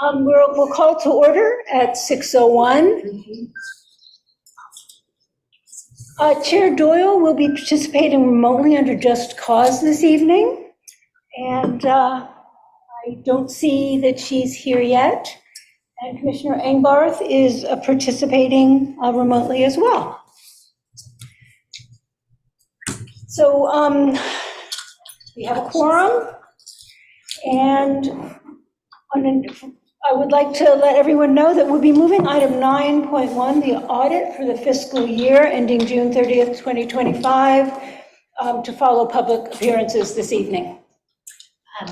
We'll call to order at 6:01. Chair Doyle will be participating remotely under Just Cause this evening. And I don't see that she's here yet. And Commissioner Engbarth is participating remotely as well. So we have a quorum, and I would like to let everyone know that we'll be moving item 9.1, the audit for the fiscal year ending June 30th, 2025, to follow public appearances this evening.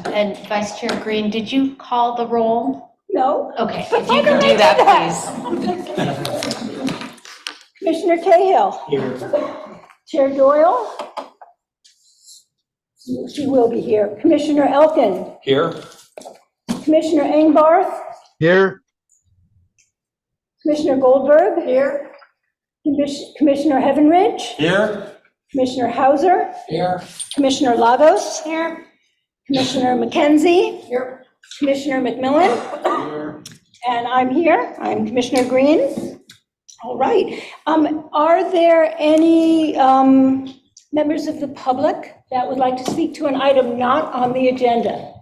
And Vice Chair Green, did you call the roll? No. Okay, if you can do that, please. Commissioner Cahill. Here. Chair Doyle. She will be here. Commissioner Elkin. Here. Commissioner Engbarth. Here. Commissioner Goldberg. Here. Commissioner Heavenridge. Here. Commissioner Hauser. Here. Commissioner Lagos. Here. Commissioner McKenzie. Here. Commissioner McMillan. Here. And I'm here. I'm Commissioner Green. All right. Are there any members of the public that would like to speak to an item not on the agenda?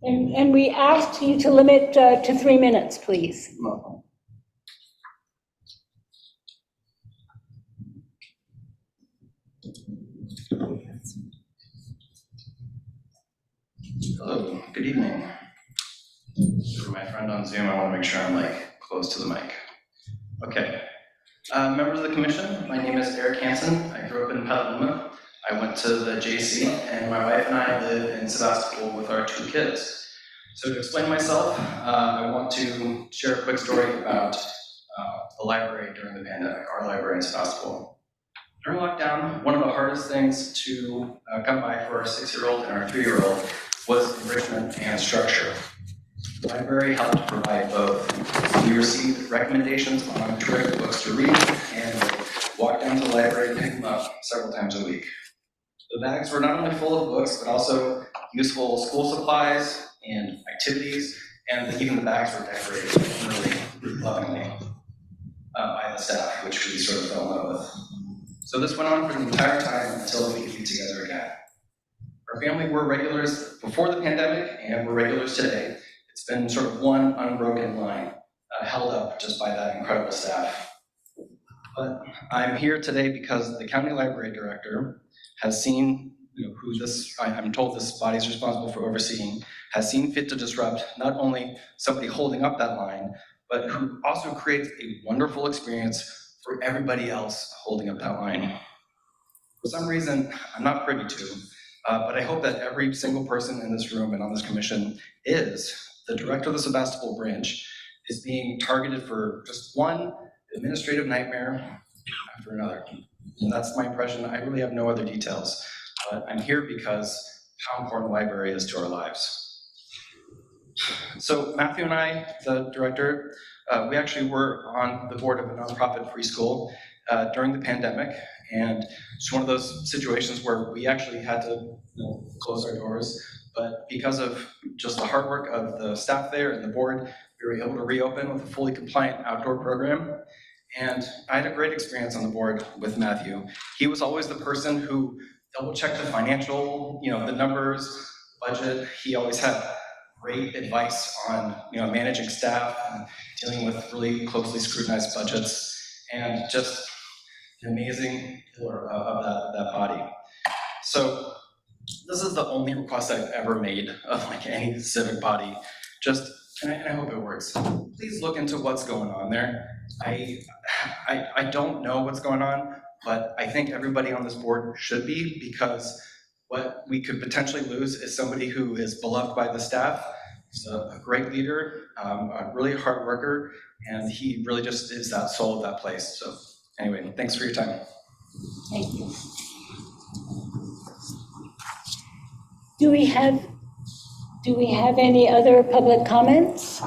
And we ask you to limit to 3 minutes, please. Hello, good evening. For my friend on Zoom, I want to make sure I'm close to the mic. Okay. Members of the commission, my name is Eric Hansen. I grew up in Petaluma. I went to the JC, and my wife and I live in Sebastopol with our 2 kids. So to explain myself, I want to share a quick story about the library during the pandemic, our library in Sebastopol. During lockdown, one of the hardest things to come by for our 6-year-old and our 3-year-old was enrichment and structure. The library helped provide both. We received recommendations on terrific books to read and walked down to the library and picked them up several times a week. The bags were not only full of books, but also useful school supplies and activities, and even the bags were decorated really lovingly by the staff, which we sort of fell in love with. So this went on for the entire time until we could be together again. Our family were regulars before the pandemic, and we're regulars today. It's been sort of one unbroken line, held up just by that incredible staff. But I'm here today because the county library director has seen, who this, I'm told this body is responsible for overseeing, has seen fit to disrupt not only somebody holding up that line, but who also creates a wonderful experience for everybody else holding up that line. For some reason, I'm not privy to, but I hope that every single person in this room and on this commission is the director of the Sebastopol branch is being targeted for just one administrative nightmare after another. And that's my impression. I really have no other details, but I'm here because how important the library is to our lives. So Matthew and I, the director, we actually were on the board of a nonprofit preschool during the pandemic, and it's one of those situations where we actually had to close our doors, but because of just the hard work of the staff there and the board, we were able to reopen with a fully compliant outdoor program. And I had a great experience on the board with Matthew. He was always the person who double-checked the financial, the numbers, budget. He always had great advice on, managing staff and dealing with really closely scrutinized budgets, and just an amazing pillar of that body. So this is the only request I've ever made of any civic body. And I hope it works. Please look into what's going on there. I don't know what's going on, but I think everybody on this board should be, because what we could potentially lose is somebody who is beloved by the staff. He's a great leader, a really hard worker, and he really just is that soul of that place. So anyway, thanks for your time. Thank you. Do we have any other public comments?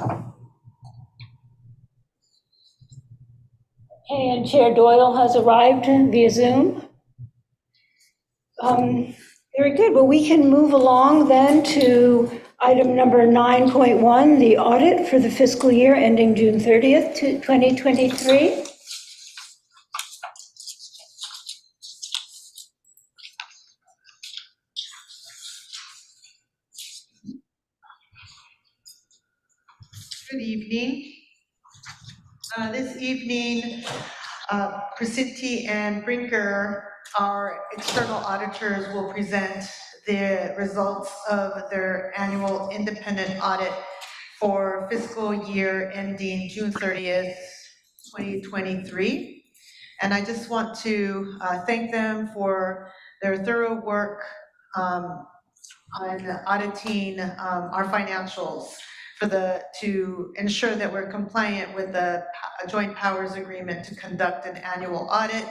Okay, and Chair Doyle has arrived via Zoom. Very good. Well, we can move along then to Item number 9.1, the audit for the fiscal year ending June 30th, 2023. Good evening. This evening, Prasinti and Brinker, our external auditors, will present the results of their annual independent audit for fiscal year ending June 30th, 2023. And I just want to thank them for their thorough work on auditing our financials to ensure that we're compliant with the joint powers agreement to conduct an annual audit,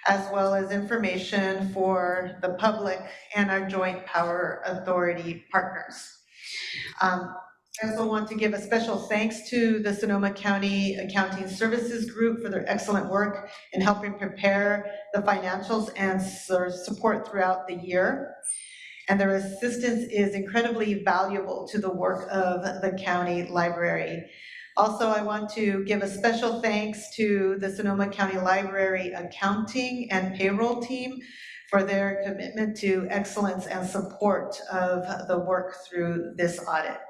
as well as information for the public and our joint power authority partners. I also want to give a special thanks to the Sonoma County Accounting Services Group for their excellent work in helping prepare the financials and support throughout the year. And their assistance is incredibly valuable to the work of the county library. Also, I want to give a special thanks to the Sonoma County Library accounting and payroll team for their commitment to excellence and support of the work through this audit.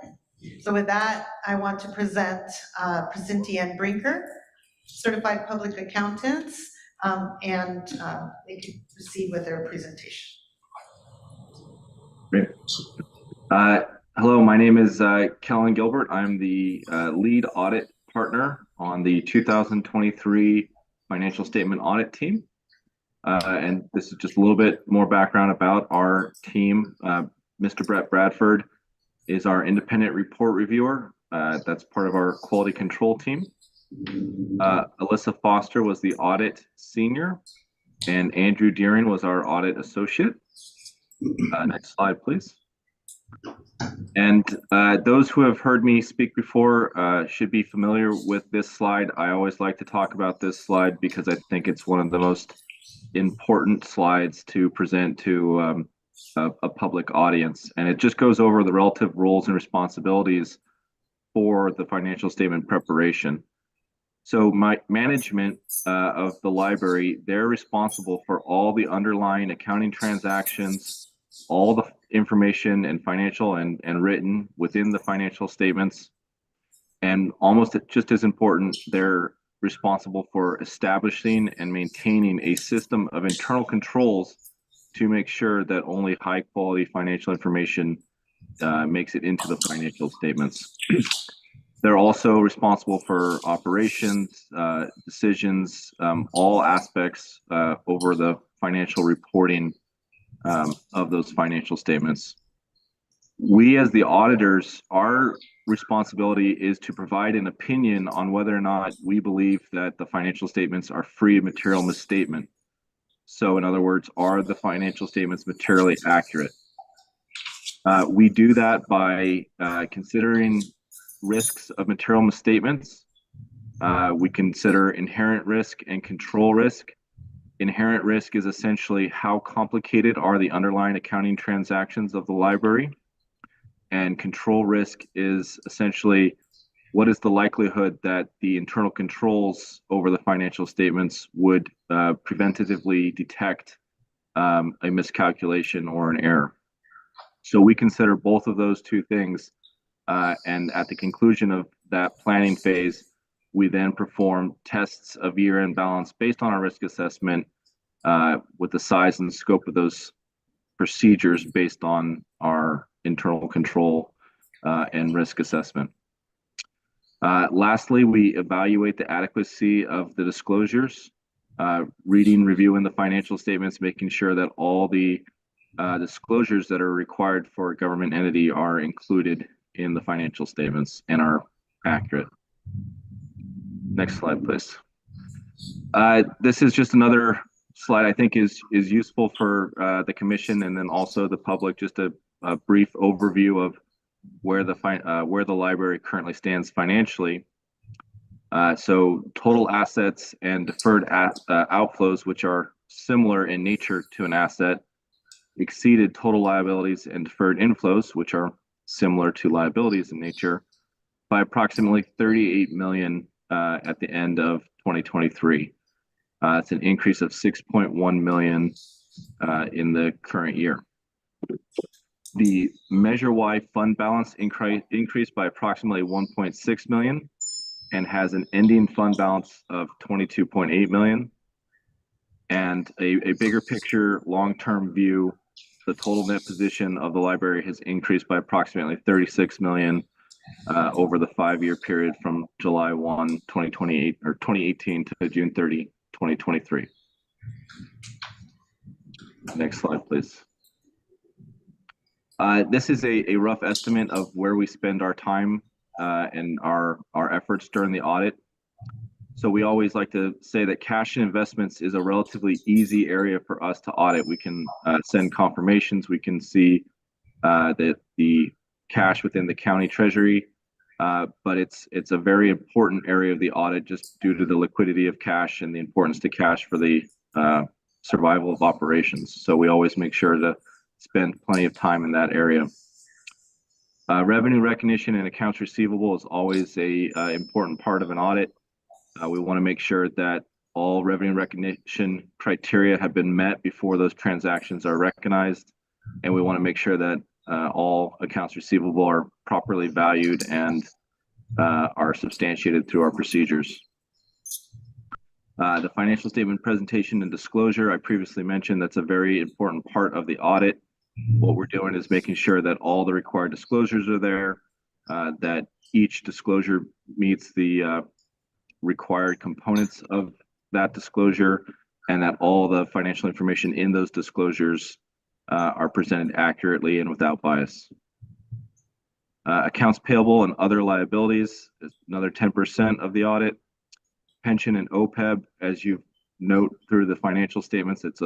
So with that, I want to present Prasinti and Brinker, certified public accountants, and they can proceed with their presentation. Great. Hello, my name is Kellen Gilbert. I'm the lead audit partner on the 2023 financial statement audit team. And this is just a little bit more background about our team. Mr. Brett Bradford is our independent report reviewer. That's part of our quality control team. Alyssa Foster was the audit senior, and Andrew Deering was our audit associate. Next slide, please. And those who have heard me speak before should be familiar with this slide. I always like to talk about this slide because I think it's one of the most important slides to present to a public audience. And it just goes over the relative roles and responsibilities for the financial statement preparation. So my management of the library, they're responsible for all the underlying accounting transactions, all the information and financial and written within the financial statements. And almost just as important, they're responsible for establishing and maintaining a system of internal controls to make sure that only high quality financial information makes it into the financial statements. They're also responsible for operations, decisions, all aspects over the financial reporting of those financial statements. We as the auditors, our responsibility is to provide an opinion on whether or not we believe that the financial statements are free of material misstatement. So in other words, are the financial statements materially accurate? We do that by considering risks of material misstatements. We consider inherent risk and control risk. Inherent risk is essentially how complicated are the underlying accounting transactions of the library. And control risk is essentially what is the likelihood that the internal controls over the financial statements would preventatively detect a miscalculation or an error. So we consider both of those two things. And at the conclusion of that planning phase, we then perform tests of year-end balance based on our risk assessment with the size and scope of those procedures based on our internal control and risk assessment. Lastly, we evaluate the adequacy of the disclosures, reviewing the financial statements, making sure that all the disclosures that are required for a government entity are included in the financial statements and are accurate. Next slide, please. This is just another slide I think is useful for the commission and then also the public, just a brief overview of where the library currently stands financially. So total assets and deferred outflows, which are similar in nature to an asset, exceeded total liabilities and deferred inflows, which are similar to liabilities in nature, by approximately 38 million at the end of 2023. It's an increase of 6.1 million in the current year. The Measure Y fund balance increased by approximately 1.6 million and has an ending fund balance of 22.8 million. And a bigger picture, long-term view, the total net position of the library has increased by approximately 36 million over the 5-year period from July 1, 2018 to June 30, 2023. Next slide, please. This is a rough estimate of where we spend our time and our efforts during the audit. So we always like to say that cash and investments is a relatively easy area for us to audit. We can send confirmations, we can see that the cash within the county treasury, but it's a very important area of the audit just due to the liquidity of cash and the importance to cash for the survival of operations. So we always make sure to spend plenty of time in that area. Revenue recognition and accounts receivable is always a important part of an audit. We want to make sure that all revenue recognition criteria have been met before those transactions are recognized. And we want to make sure that all accounts receivable are properly valued and are substantiated through our procedures. The financial statement presentation and disclosure, I previously mentioned, that's a very important part of the audit. What we're doing is making sure that all the required disclosures are there, that each disclosure meets the required components of that disclosure, and that all the financial information in those disclosures are presented accurately and without bias. Accounts payable and other liabilities is another 10% of the audit. Pension and OPEB, as you note through the financial statements, it's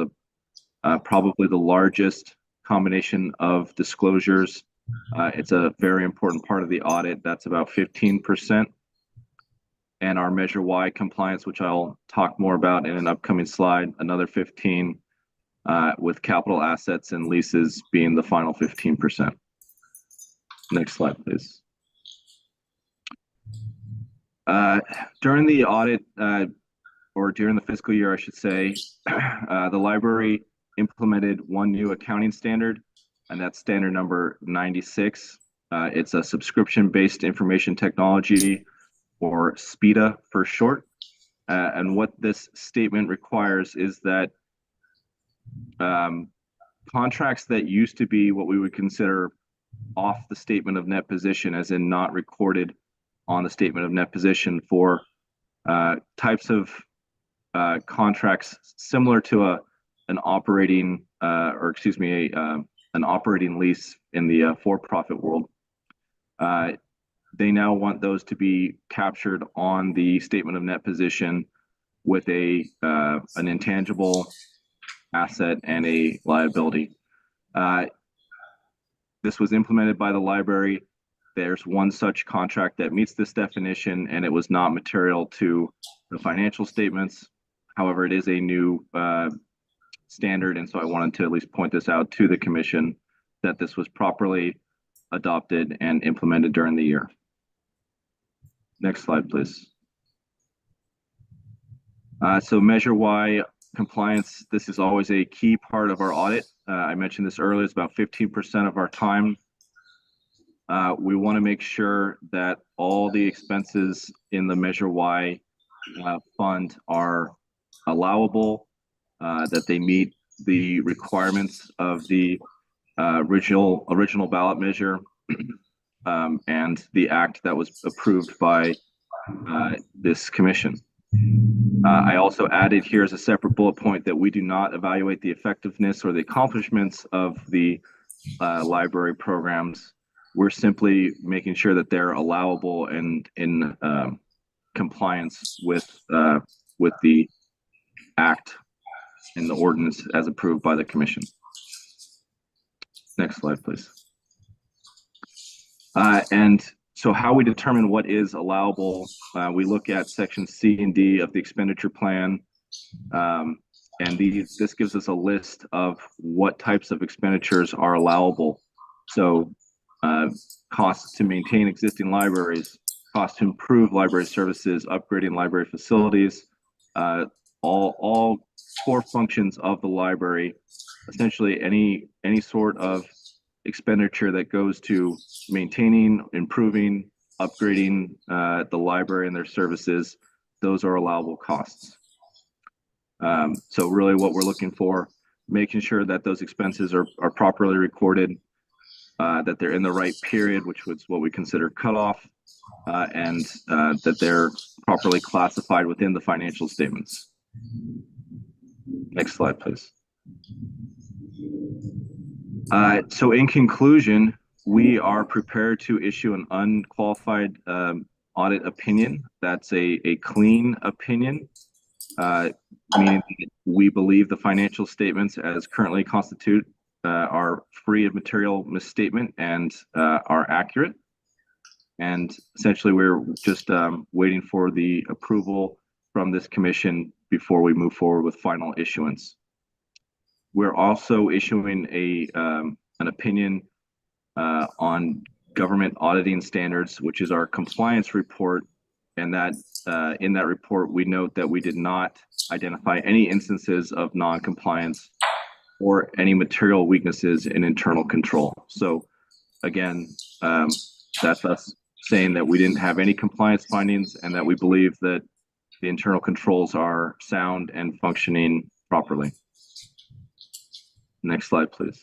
probably the largest combination of disclosures. It's a very important part of the audit. That's about 15%. And our Measure Y compliance, which I'll talk more about in an upcoming slide, another 15%, with capital assets and leases being the final 15%. Next slide, please. During the audit, or during the fiscal year, I should say, the library implemented one new accounting standard, and that's standard number 96. It's a subscription-based information technology, or SPITA for short. And what this statement requires is that contracts that used to be what we would consider off the statement of net position, as in not recorded on the statement of net position, for types of contracts similar to an operating an operating lease in the for-profit world. They now want those to be captured on the statement of net position with an intangible asset and a liability. This was implemented by the library. There's one such contract that meets this definition, and it was not material to the financial statements. However, it is a new standard, and so I wanted to at least point this out to the commission that this was properly adopted and implemented during the year. Next slide, please. So Measure Y compliance, this is always a key part of our audit. I mentioned this earlier, it's about 15% of our time. We want to make sure that all the expenses in the Measure Y fund are allowable, that they meet the requirements of the original ballot measure and the act that was approved by this commission. I also added here as a separate bullet point that we do not evaluate the effectiveness or the accomplishments of the library programs. We're simply making sure that they're allowable and in compliance with the act and the ordinance as approved by the commission. Next slide, please. And so how we determine what is allowable, we look at section C and D of the expenditure plan. And this gives us a list of what types of expenditures are allowable. So costs to maintain existing libraries, costs to improve library services, upgrading library facilities, all core functions of the library, essentially any sort of expenditure that goes to maintaining, improving, upgrading the library and their services, those are allowable costs. So really what we're looking for, making sure that those expenses are properly recorded, that they're in the right period, which was what we consider cutoff, and that they're properly classified within the financial statements. Next slide, please. So in conclusion, we are prepared to issue an unqualified audit opinion. That's a clean opinion, meaning that we believe the financial statements as currently constitute are free of material misstatement and are accurate. And essentially, we're just waiting for the approval from this commission before we move forward with final issuance. We're also issuing an opinion on government auditing standards, which is our compliance report. And that in that report, we note that we did not identify any instances of non-compliance or any material weaknesses in internal control. So again, that's us saying that we didn't have any compliance findings and that we believe that the internal controls are sound and functioning properly. Next slide, please.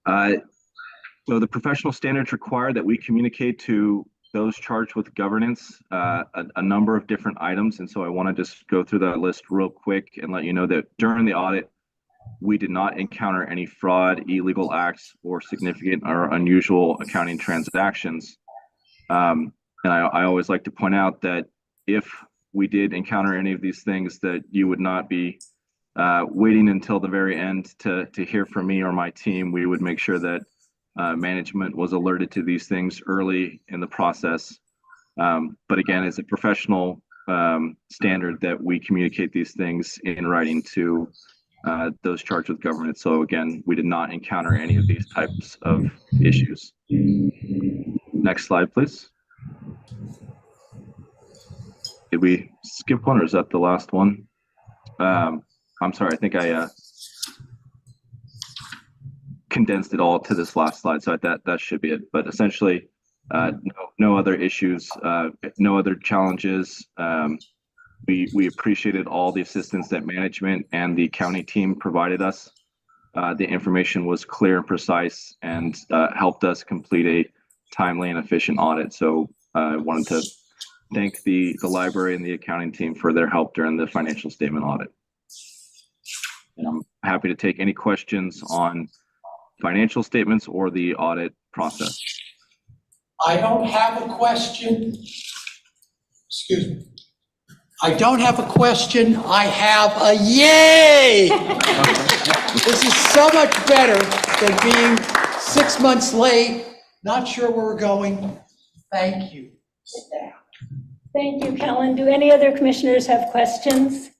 So the professional standards require that we communicate to those charged with governance a number of different items. And so I want to just go through that list real quick and let you know that during the audit, we did not encounter any fraud, illegal acts, or significant or unusual accounting transactions. And I always like to point out that if we did encounter any of these things, that you would not be waiting until the very end to hear from me or my team. We would make sure that management was alerted to these things early in the process. But again, it's a professional standard that we communicate these things in writing to those charged with governance. So again, we did not encounter any of these types of issues. Next slide, please. Did we skip one or is that the last one? I'm sorry, I think I condensed it all to this last slide, so that should be it. But essentially, no other issues, no other challenges. We appreciated all the assistance that management and the county team provided us. The information was clear and precise and helped us complete a timely and efficient audit. So I wanted to thank the library and the accounting team for their help during the financial statement audit. And I'm happy to take any questions on financial statements or the audit process. I don't have a question. Excuse me. I don't have a question. I have a yay. This is so much better than being 6 months late, not sure where we're going. Thank you. Sit down. Thank you, Kellen. Do any other commissioners have questions?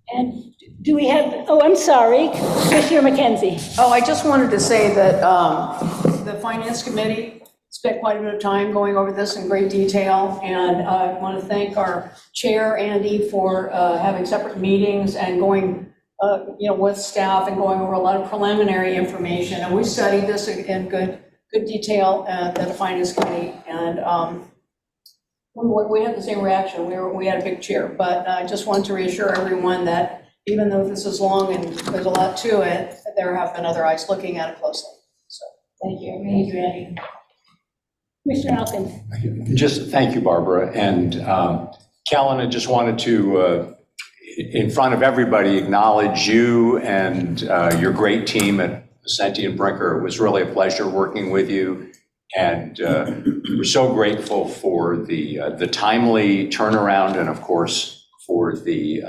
And do we have, oh, I'm sorry, Commissioner McKenzie. Oh, I just wanted to say that the Finance Committee spent quite a bit of time going over this in great detail, and I want to thank our chair, Andy, for having separate meetings and going, with staff and going over a lot of preliminary information. And we studied this in good detail at the Finance Committee, and we had the same reaction. We had a big cheer, but I just wanted to reassure everyone that even though this is long and there's a lot to it, there have been other eyes looking at it closely. So thank you. Thank you, Andy. Commissioner Elkins. Just thank you, Barbara. And Kellen, I just wanted to, in front of everybody, acknowledge you and your great team at Vicente and Brinker. It was really a pleasure working with you. And we're so grateful for the timely turnaround and, of course, for the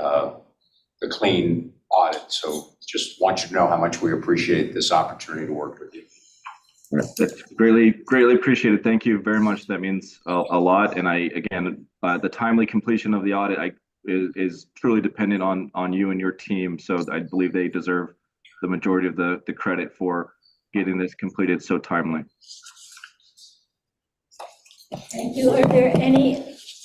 clean audit. So just want you to know how much we appreciate this opportunity to work with you. That's greatly appreciated. Thank you very much. That means a lot. And again, the timely completion of the audit is truly dependent on you and your team. So I believe they deserve the majority of the credit for getting this completed so timely. Thank you. Are there any,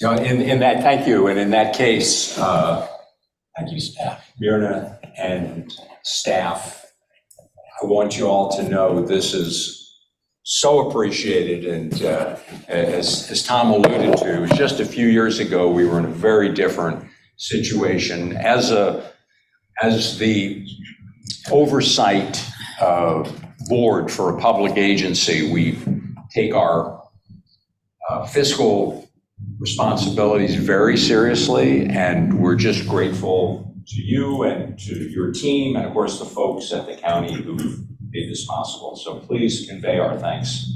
In that, thank you, and in that case, Thank you, staff. Myrna and staff, I want you all to know this is so appreciated, and as Tom alluded to, just a few years ago, we were in a very different situation. As the oversight board for a public agency, we take our fiscal responsibilities very seriously, and we're just grateful to you and to your team, and of course the folks at the county who've made this possible. So please convey our thanks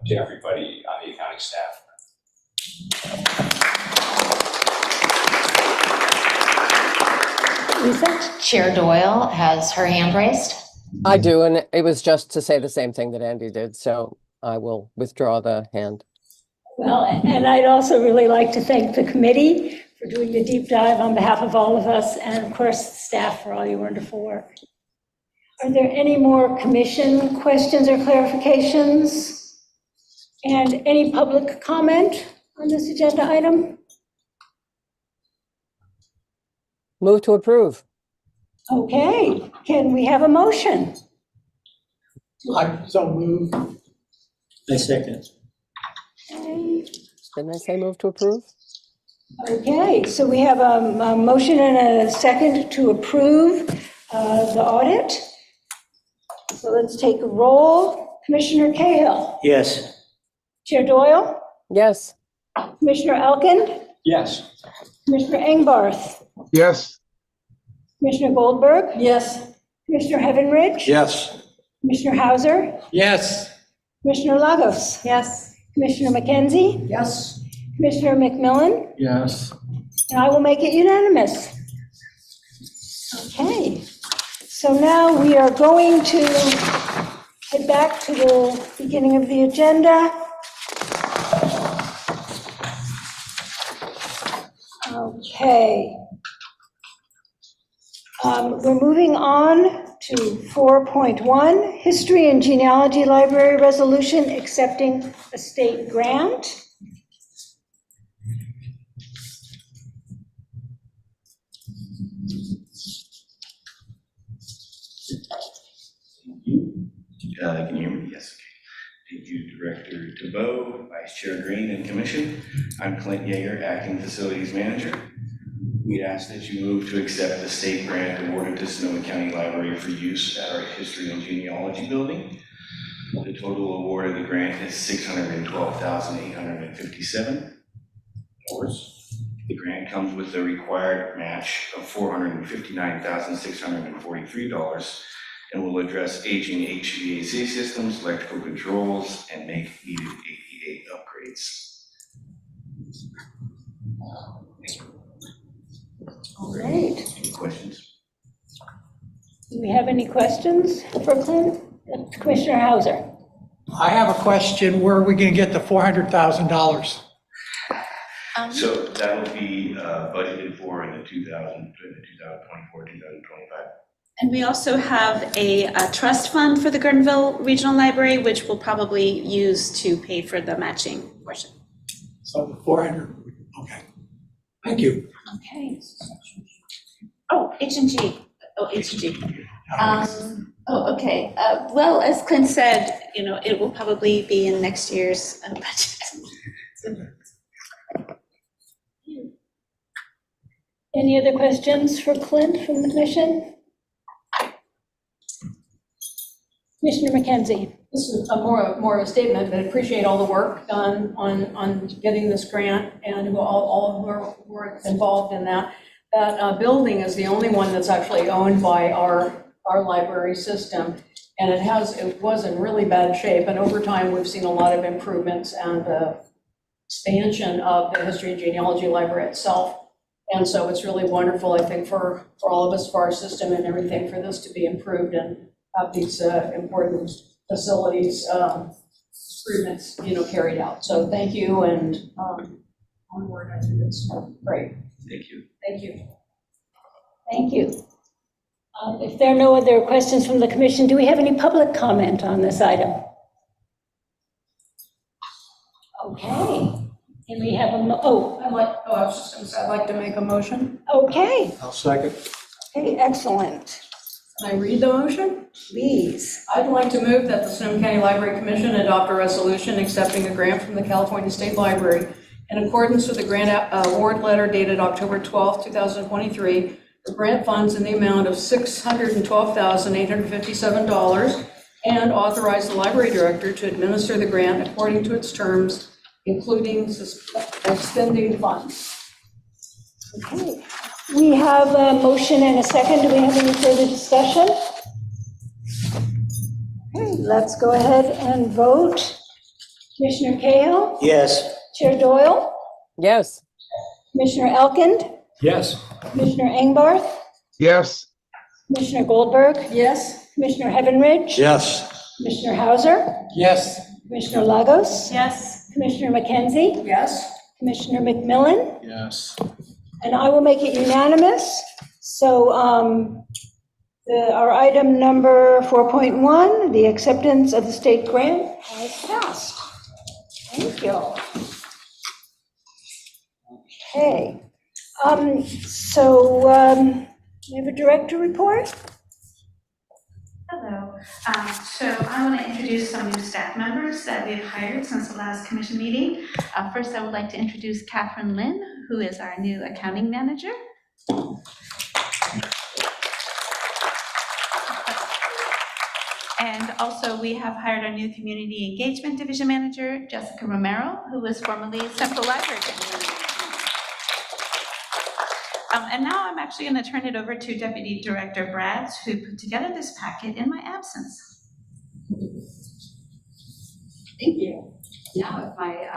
to everybody on the accounting staff. Lisa? Chair Doyle has her hand raised. I do, and it was just to say the same thing that Andy did, so I will withdraw the hand. Well, and I'd also really like to thank the committee for doing the deep dive on behalf of all of us, and of course, staff for all your wonderful work. Are there any more commission questions or clarifications? And any public comment on this agenda item? Move to approve. Okay, can we have a motion? I so move. I second. Okay. Didn't I say move to approve? Okay, so we have a motion and a second to approve the audit. So let's take a roll. Commissioner Cahill, Yes. Chair Doyle, Yes. Commissioner Elkind, Yes. Commissioner Engbarth, Yes. Commissioner Goldberg, Yes. Commissioner Heavenridge, Yes. Commissioner Hauser, Yes. Commissioner Lagos, Yes. Commissioner McKenzie, Yes. Commissioner McMillan, Yes. and I will make it unanimous. Okay, so now we are going to head back to the beginning of the agenda. Okay. We're moving on to 4.1, History and Genealogy Library Resolution Accepting a State Grant. Can you hear me? Yes. Okay. Thank you, Director DeBoe, Vice Chair Green, and Commission. I'm Clint Yeager, Acting Facilities Manager. We ask that you move to accept the state grant awarded to Sonoma County Library for use at our History and Genealogy building. The total award of the grant is $612,857. The grant comes with a required match of $459,643 and will address aging HVAC systems, electrical controls, and make needed ADA upgrades. All right. Any questions? Do we have any questions for Clint? Commissioner Hauser? I have a question. Where are we going to get the $400,000? So that will be budgeted for in the 2024, 2025. And we also have a trust fund for the Guerneville Regional Library, which we'll probably use to pay for the matching portion. So the 400, okay. Thank you. Okay. Oh, H&G. Oh, H&G. Okay. Well, as Clint said, it will probably be in next year's budget. Any other questions for Clint from the commission? Commissioner McKenzie? This is more of a statement, but I appreciate all the work done on getting this grant and all who were involved in that. That building is the only one that's actually owned by our library system. And it was in really bad shape. And over time, we've seen a lot of improvements and expansion of the History and Genealogy Library itself. And so it's really wonderful, I think, for all of us, for our system and everything, for this to be improved and have these important facilities improvements, carried out. So thank you, and onward. I think it's great. Thank you. Thank you. Thank you. If there are no other questions from the commission, do we have any public comment on this item? Okay. And we have a, I was just going to say, I'd like to make a motion. okay, I'll second. okay, excellent. Can I read the motion? Please. I'd like to move that the Sonoma County Library Commission adopt a resolution accepting a grant from the California State Library in accordance with the grant award letter dated October 12, 2023, for grant funds in the amount of $612,857, and authorize the library director to administer the grant according to its terms, including expending funds. Okay. We have a motion and a second. Do we have any further discussion? Okay, let's go ahead and vote. Commissioner Cahill? Yes. Chair Doyle? Yes. Commissioner Elkind? Yes. Commissioner Engbarth? Yes. Commissioner Goldberg? Yes? Commissioner Heavenridge? Yes. Commissioner Hauser? Yes. Commissioner Lagos? Yes. Commissioner McKenzie? Yes? Commissioner McMillan? Yes. And I will make it unanimous. So our item number 4.1, the acceptance of the state grant, has passed. Thank you. Okay. We have a director report? Hello. So I want to introduce some new staff members that we've hired since the last commission meeting. First, I would like to introduce Catherine Lynn, who is our new accounting manager. And also, we have hired our new community engagement division manager, Jessica Romero, who was formerly Central Library Manager. And now I'm actually going to turn it over to Deputy Director Brads, who put together this packet in my absence. Thank you. Now if my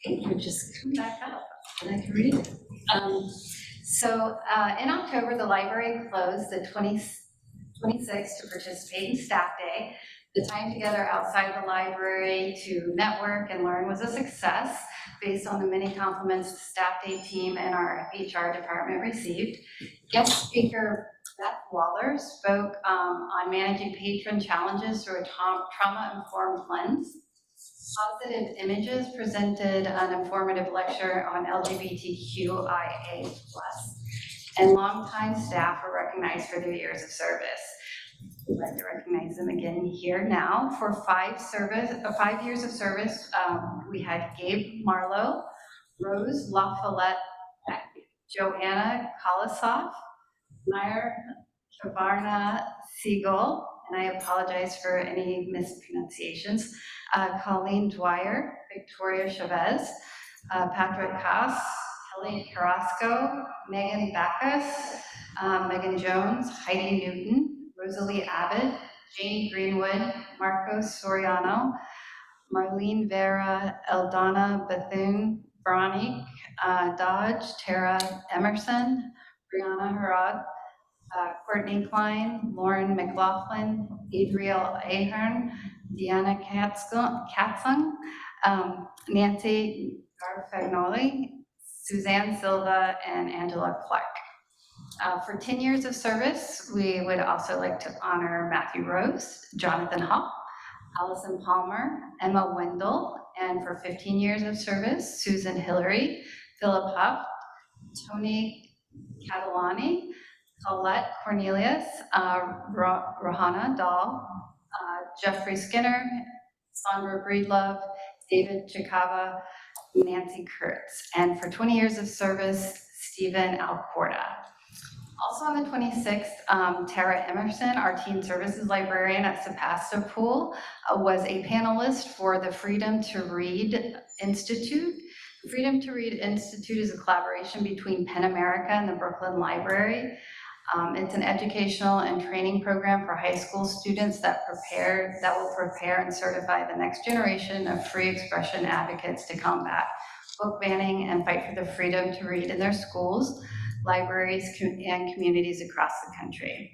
page would just come back up and I can read it. In October, the library closed the 26th to participate in Staff Day. The time together outside the library to network and learn was a success based on the many compliments the Staff Day team and our HR department received. Guest speaker Beth Waller spoke on managing patron challenges through a trauma-informed lens. Positive Images presented an informative lecture on LGBTQIA+, and longtime staff were recognized for their years of service. We'd like to recognize them again here now. For 5 years of service, we had Gabe Marlowe, Rose LaFollette, Joanna Kolosoff, Meyer Kavarna Siegel, and I apologize for any mispronunciations, Colleen Dwyer, Victoria Chavez, Patrick Kass, Kelly Carrasco, Megan Backus, Megan Jones, Heidi Newton, Rosalie Abbott, Jane Greenwood, Marcos Soriano, Marlene Vera, Eldana Bethune, Veronique Dodge, Tara Emerson, Brianna Harag, Courtney Klein, Lauren McLaughlin, Adriel Ahern, Deanna Katzung, Nancy Garfagnoli, Suzanne Silva, and Angela Clark. For 10 years of service, we would also like to honor Matthew Rose, Jonathan Hall, Allison Palmer, Emma Wendell, and for 15 years of service, Susan Hillary, Philip Huff, Tony Catalani, Colette Cornelius, Rohana Dahl, Jeffrey Skinner, Sandra Breedlove, David Chikava, Nancy Kurtz, and for 20 years of service, Stephen Alcorda. Also on the 26th, Tara Emerson, our teen services librarian at Sebastopol, was a panelist for the Freedom to Read Institute. The Freedom to Read Institute is a collaboration between PEN America and the Brooklyn Library. It's an educational and training program for high school students that will prepare and certify the next generation of free expression advocates to combat book banning and fight for the freedom to read in their schools, libraries, and communities across the country.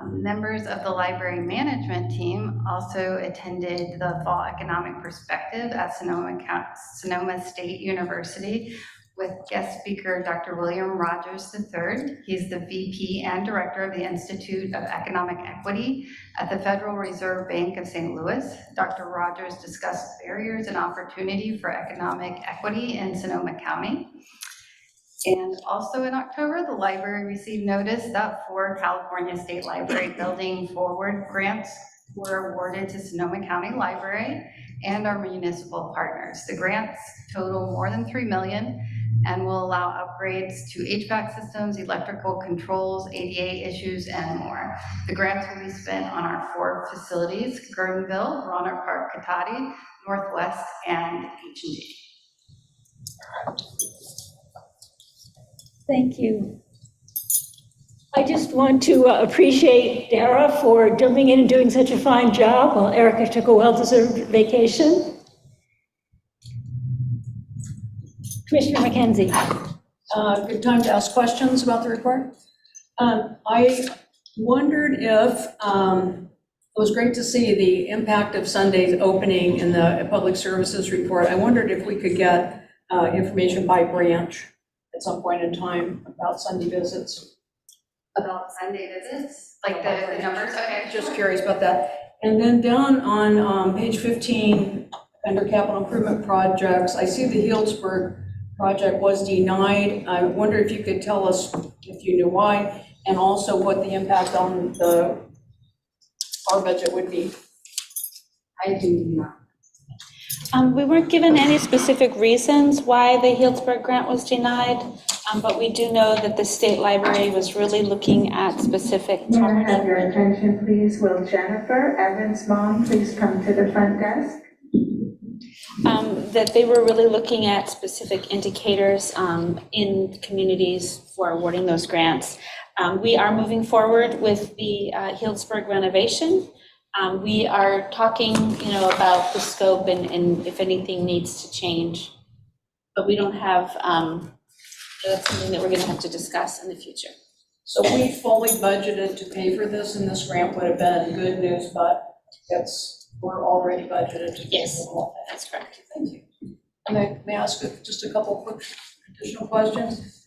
Members of the library management team also attended the Fall Economic Perspective at Sonoma State University with guest speaker Dr. William Rogers III. He's the VP and Director of the Institute of Economic Equity at the Federal Reserve Bank of St. Louis. Dr. Rogers discussed barriers and opportunity for economic equity in Sonoma County. And also in October, the library received notice that 4 California State Library Building Forward grants were awarded to Sonoma County Library and our municipal partners. The grants total more than $3 million and will allow upgrades to HVAC systems, electrical controls, ADA issues, and more. The grants will be spent on our 4 facilities: Gurdonville, Rohnert Park, Cotati, Northwest, and H&G. Thank you. I just want to appreciate Dara for jumping in and doing such a fine job while Erica took a well-deserved vacation. Commissioner McKenzie. Good time to ask questions about the report. I wondered if, it was great to see the impact of Sunday's opening in the Public Services report. I wondered if we could get information by branch at some point in time about Sunday visits. About Sunday visits, like the numbers? Okay. Just curious about that. And then down on page 15, under capital improvement projects, I see the Healdsburg project was denied. I wonder if you could tell us if you knew why, and also what the impact on our budget would be. I do not. We weren't given any specific reasons why the Healdsburg grant was denied, but we do know that the state library was really looking at specific. May I have your attention, please? Will Jennifer, Evan's mom, please come to the front desk? That they were really looking at specific indicators in communities for awarding those grants. We are moving forward with the Healdsburg renovation. We are talking, about the scope and if anything needs to change, but we don't have, that's something that we're going to have to discuss in the future. So we fully budgeted to pay for this, and this grant would have been good news, but we're already budgeted to pay for all that. That's correct. Thank you. And may I ask just a couple quick additional questions?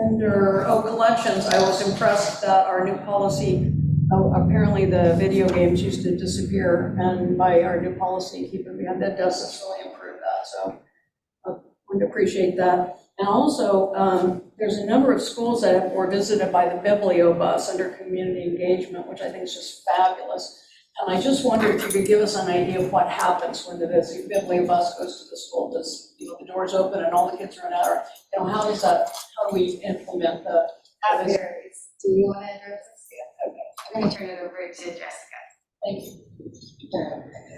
Under collections, I was impressed that our new policy, apparently the video games used to disappear, and by our new policy, keeping behind that does really improve that. So I would appreciate that. And also, there's a number of schools that were visited by the Bibliobus under community engagement, which I think is just fabulous. And I just wondered if you could give us an idea of what happens when the Bibliobus goes to the school. Does, the doors open and all the kids run out? Or, how do we implement the? That varies. Do you want to address this? Yeah, okay. I'm going to turn it over to Jessica. Thank you.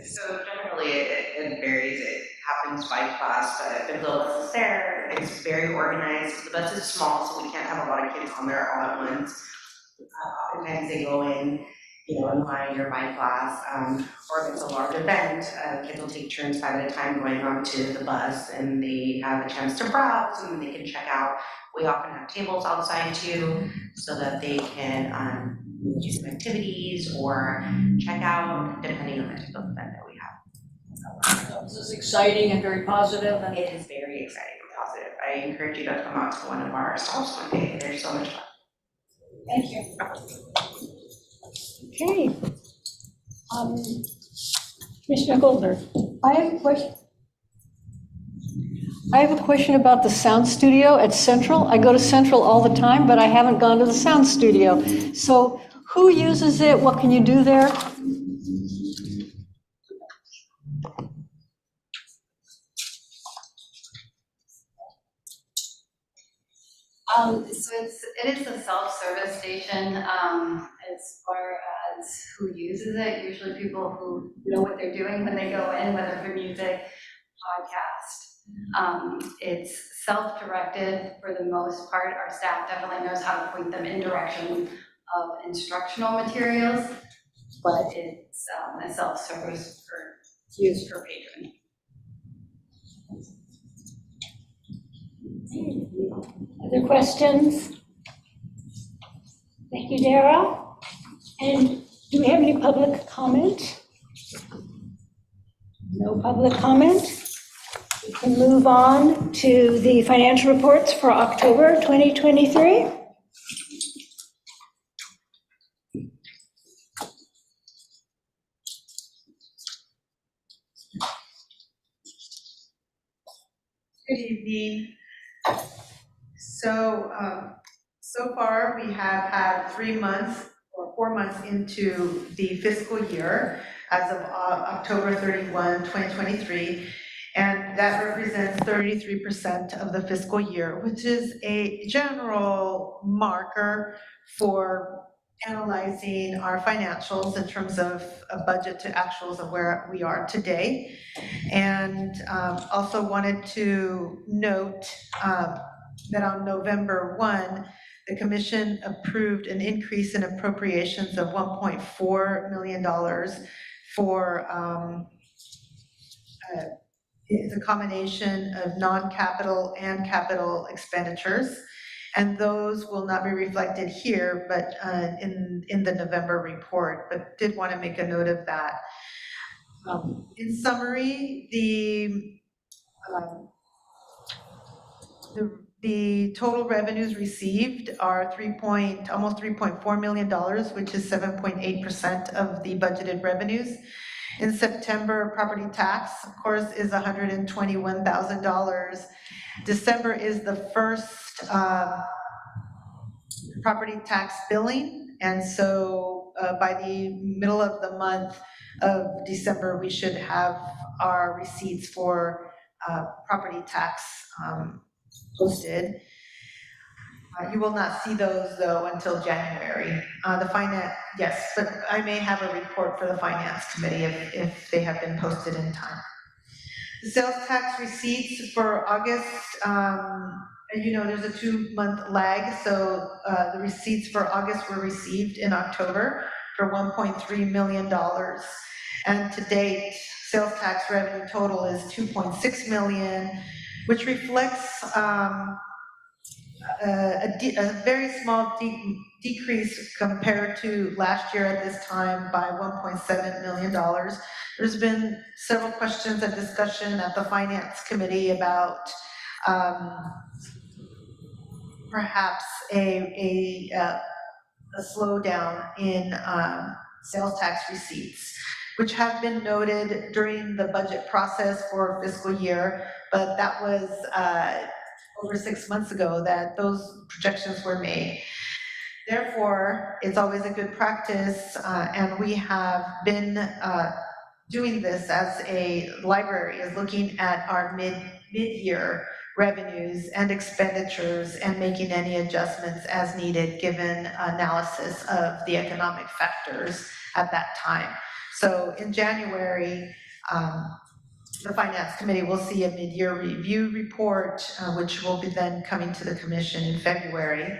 So generally it varies. It happens by class, but at Bibliobus there, it's very organized. The bus is small, so we can't have a lot of kids on there all at once. Oftentimes they go in, in line or by class, or if it's a large event, kids will take turns 5 at a time going onto the bus, and they have a chance to browse and they can check out. We often have tables outside too, so that they can do some activities or check out, depending on the type of event that we have. This is exciting and very positive. And it is very exciting and positive. I encourage you to come out to one of our stalls one day. They're so much fun. Thank you. Okay. Commissioner Goldberg. I have a question. I have a question about the sound studio at Central. I go to Central all the time, but I haven't gone to the sound studio. So who uses it? What can you do there? So it is a self-service station as far as who uses it. Usually people who know what they're doing when they go in, whether for music, podcast. It's self-directed for the most part. Our staff definitely knows how to point them in direction of instructional materials, but it's a self-service for use for patron. Other questions? Thank you, Dara. And do we have any public comment? No public comment. We can move on to the financial reports for October 2023. Good evening. So far, we have had 3 months or 4 months into the fiscal year as of October 31, 2023, and that represents 33% of the fiscal year, which is a general marker for analyzing our financials in terms of a budget to actuals of where we are today. And also wanted to note that on November 1, the commission approved an increase in appropriations of $1.4 million for the combination of non-capital and capital expenditures. And those will not be reflected here, but in the November report, but did want to make a note of that. In summary, the total revenues received are almost $3.4 million, which is 7.8% of the budgeted revenues. In September, property tax, of course, is $121,000. December is the first property tax billing, and so by the middle of the month of December, we should have our receipts for property tax posted. You will not see those though until January. Yes, but I may have a report for the finance committee if they have been posted in time. The sales tax receipts for August, and you know, there's a 2-month lag, so the receipts for August were received in October for $1.3 million. And to date, sales tax revenue total is $2.6 million, which reflects a very small decrease compared to last year at this time by $1.7 million. There's been several questions and discussion at the finance committee about perhaps a slowdown in sales tax receipts, which have been noted during the budget process for fiscal year, but that was over 6 months ago that those projections were made. Therefore, it's always a good practice, and we have been doing this as a library, is looking at our mid-year revenues and expenditures and making any adjustments as needed given analysis of the economic factors at that time. So in January, the Finance Committee will see a mid-year review report, which will be then coming to the Commission in February.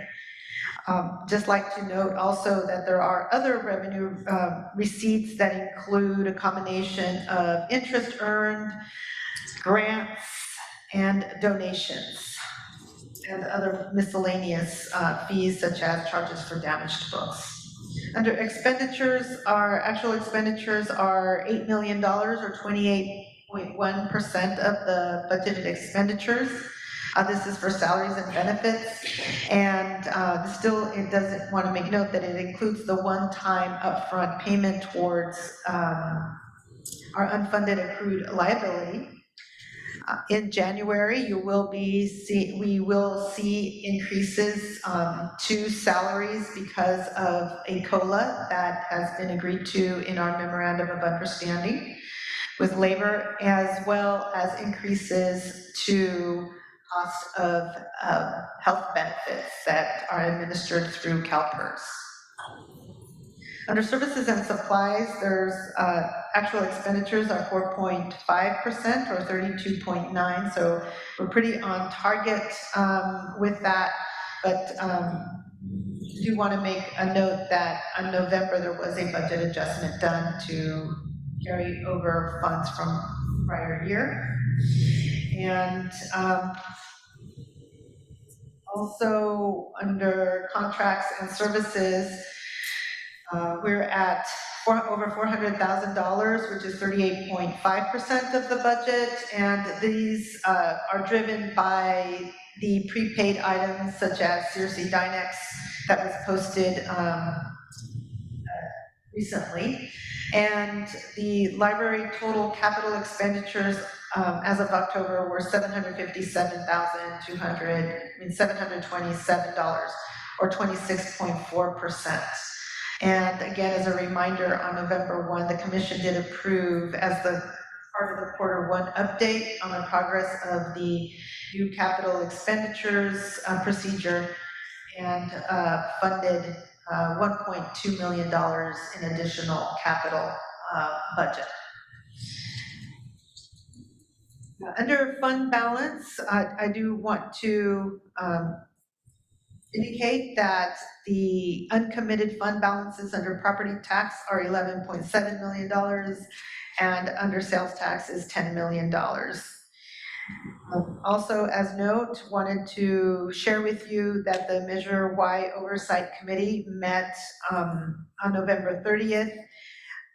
Just like to note also that there are other revenue receipts that include a combination of interest earned, grants, and donations, and other miscellaneous fees such as charges for damaged books. Under expenditures, our actual expenditures are $8 million or 28.1% of the budgeted expenditures. This is for salaries and benefits, and still it doesn't want to make note that it includes the one-time upfront payment towards our unfunded accrued liability. In January, we will see increases to salaries because of a COLA that has been agreed to in our memorandum of understanding with labor, as well as increases to cost of health benefits that are administered through CalPERS. Under services and supplies, there's actual expenditures are 4.5% or 32.9, so we're pretty on target with that, but do want to make a note that in November there was a budget adjustment done to carry over funds from prior year. And also under contracts and services, we're at over $400,000, which is 38.5% of the budget. And these are driven by the prepaid items such as Searcy Dynex that was posted recently. And the library total capital expenditures as of October were $727, or 26.4%. And again, as a reminder, on November 1, the commission did approve, as the part of the quarter one update on the progress of the new capital expenditures procedure, and funded $1.2 million in additional capital budget. Under fund balance, I do want to indicate that the uncommitted fund balances under property tax are $11.7 million, and under sales tax is $10 million. Also, as note, wanted to share with you that the Measure Y Oversight Committee met on November 30th.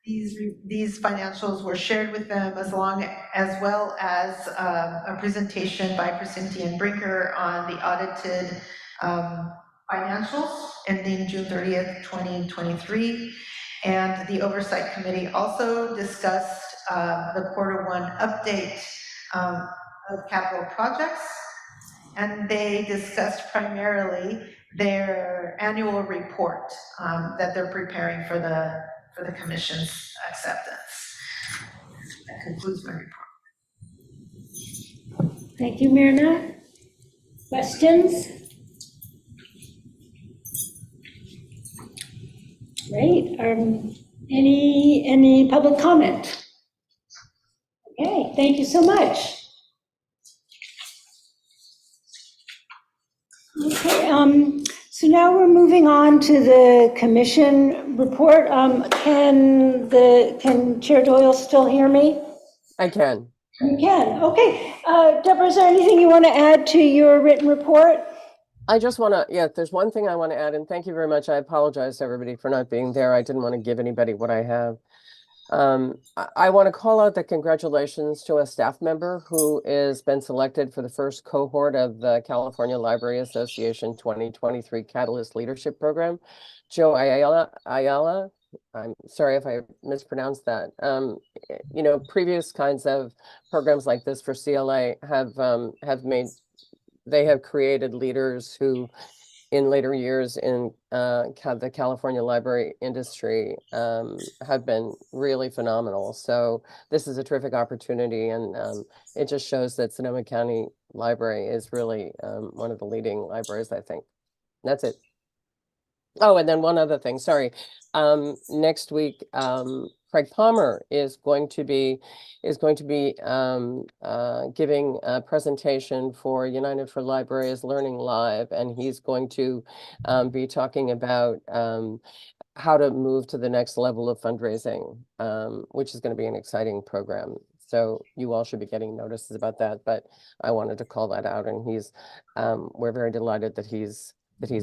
These financials were shared with them, as well as a presentation by Crescenti and Brinker on the audited financials ending June 30th, 2023. And the Oversight Committee also discussed the quarter one update of capital projects, and they discussed primarily their annual report that they're preparing for the commission's acceptance. That concludes my report. Thank you, Myrna. Questions? Great. Any public comment? Okay, thank you so much. Okay, so now we're moving on to the commission report. Can Chair Doyle still hear me? I can. You can, okay. Deborah, is there anything you want to add to your written report? I just want to, yeah, there's one thing I want to add, and thank you very much. I apologize to everybody for not being there. I didn't want to give anybody what I have. I want to call out the congratulations to a staff member who has been selected for the first cohort of the California Library Association 2023 Catalyst Leadership Program. Joe Ayala, I'm sorry if I mispronounced that. You know, previous kinds of programs like this for CLA have created leaders who in later years in the California library industry have been really phenomenal. So this is a terrific opportunity, and it just shows that Sonoma County Library is really one of the leading libraries, I think. That's it. Oh, and then one other thing, sorry. Next week, Craig Palmer is going to be giving a presentation for United for Libraries Learning Live, and he's going to be talking about how to move to the next level of fundraising, which is going to be an exciting program. So you all should be getting notices about that, but I wanted to call that out, and we're very delighted that he's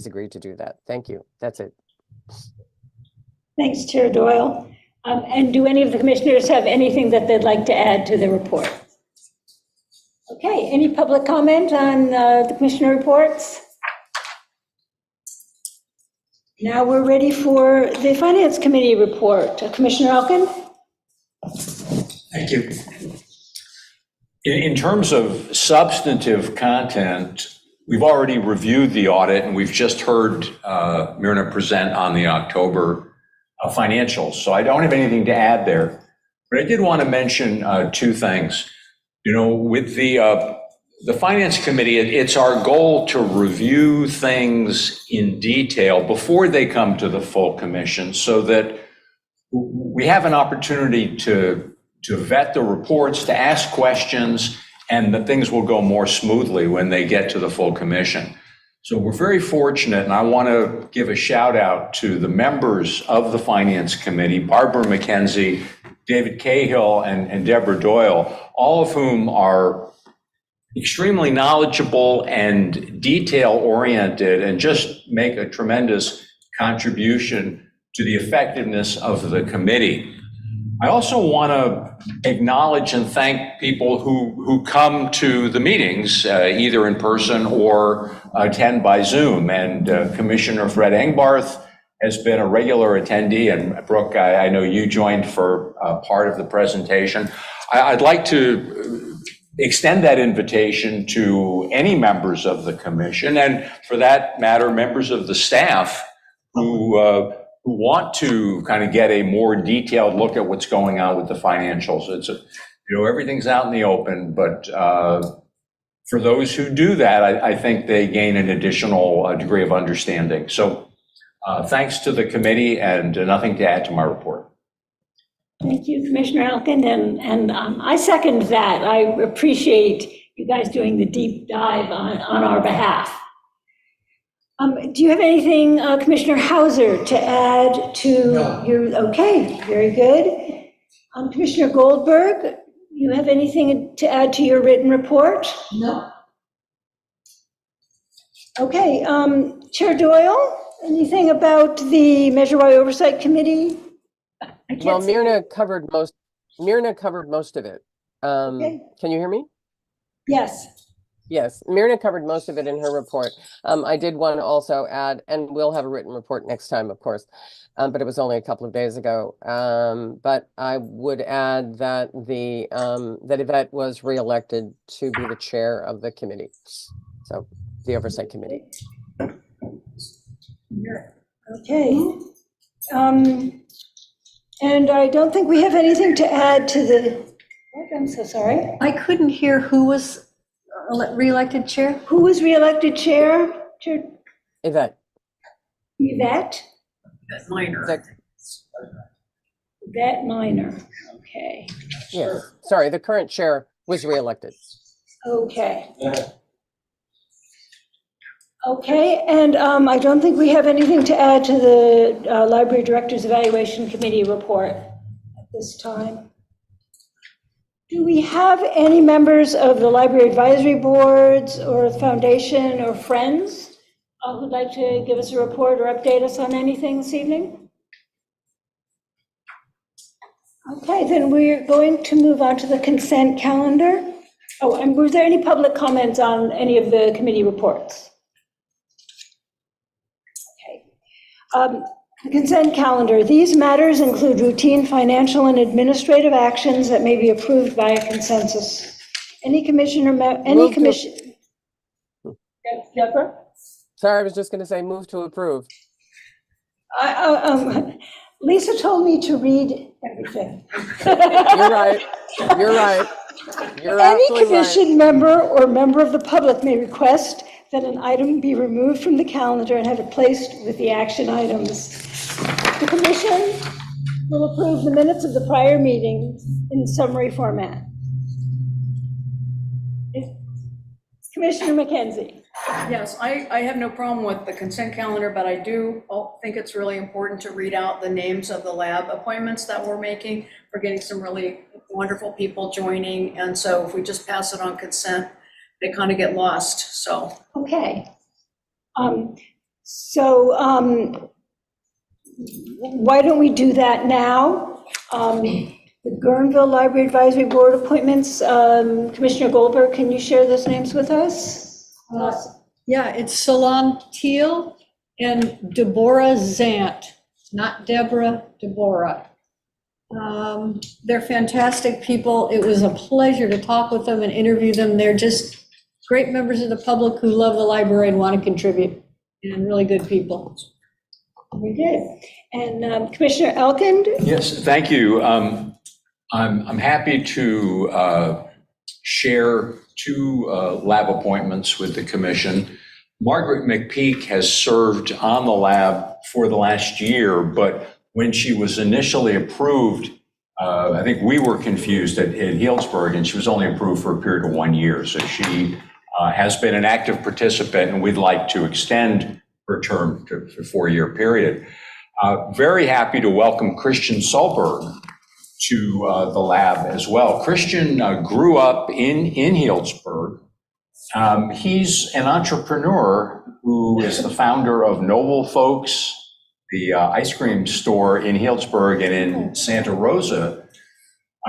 agreed to do that. Thank you. That's it. Thanks, Chair Doyle. And do any of the commissioners have anything that they'd like to add to the report? Okay, any public comment on the commissioner reports? Now we're ready for the Finance Committee report. Commissioner Elkin? Thank you. In terms of substantive content, we've already reviewed the audit, and we've just heard Myrna present on the October financials. So I don't have anything to add there. But I did want to mention two things. You know, with the Finance Committee, it's our goal to review things in detail before they come to the full commission, so that we have an opportunity to vet the reports, to ask questions, and that things will go more smoothly when they get to the full commission. So we're very fortunate, and I want to give a shout out to the members of the Finance Committee, Barbara McKenzie, David Cahill, and Deborah Doyle, all of whom are extremely knowledgeable and detail-oriented and just make a tremendous contribution to the effectiveness of the committee. I also want to acknowledge and thank people who come to the meetings, either in person or attend by Zoom. And Commissioner Fred Engbarth has been a regular attendee, and Brooke, I know you joined for part of the presentation. I'd like to extend that invitation to any members of the commission, and for that matter, members of the staff who want to kind of get a more detailed look at what's going on with the financials. It's everything's out in the open, but for those who do that, I think they gain an additional degree of understanding. So thanks to the committee, and nothing to add to my report. Thank you, Commissioner Elkin, and I second that. I appreciate you guys doing the deep dive on our behalf. Do you have anything, Commissioner Hauser, to add to your, okay, very good. Commissioner Goldberg, you have anything to add to your written report? No. Okay, Chair Doyle, anything about the Measure Y Oversight Committee? Well, Myrna covered most of it. Okay. Can you hear me? Yes. Yes, Myrna covered most of it in her report. I did want to also add, and we'll have a written report next time, of course, but it was only a couple of days ago. But I would add that that Yvette was reelected to be the chair of the committee, so the Oversight Committee. Okay. And I don't think we have anything to add to the, I'm so sorry. I couldn't hear who was reelected chair. Who was reelected chair? Yvette. Yvette? Minor. Yvette Minor, okay. Yes, sorry, the current chair was reelected. Okay. Okay, and I don't think we have anything to add to the Library Director's Evaluation Committee report at this time. Do we have any members of the Library Advisory Boards or Foundation or Friends who'd like to give us a report or update us on anything this evening? Okay, then we're going to move on to the consent calendar. Oh, and was there any public comments on any of the committee reports? The consent calendar. These matters include routine financial and administrative actions that may be approved by a consensus. Any commissioner, Deborah? Sorry, I was just going to say move to approve. Lisa told me to read everything. You're right. You're right. You're Any commission member or member of the public may request that an item be removed from the calendar and have it placed with the action items. The commission will approve the minutes of the prior meeting in summary format. Commissioner McKenzie. Yes, I have no problem with the consent calendar, but I do think it's really important to read out the names of the lab appointments that we're making. We're getting some really wonderful people joining, and so if we just pass it on consent, they kind of get lost, so. Okay. Why don't we do that now? The Guerneville Library Advisory Board appointments, Commissioner Goldberg, can you share those names with us? Yeah, it's Salon Teal and Deborah Zant, not Deborah, Deborah. They're fantastic people. It was a pleasure to talk with them and interview them. They're just great members of the public who love the library and want to contribute, and really good people. Very good. And Commissioner Elkind? Yes, thank you. I'm happy to share two lab appointments with the commission. Margaret McPeak has served on the lab for the last year, but when she was initially approved, I think we were confused at Healdsburg, and she was only approved for a period of 1 year. So she has been an active participant, and we'd like to extend her term to a 4-year period. Very happy to welcome Christian Solberg to the lab as well. Christian grew up in Healdsburg. He's an entrepreneur who is the founder of Noble Folks, the ice cream store in Healdsburg and in Santa Rosa.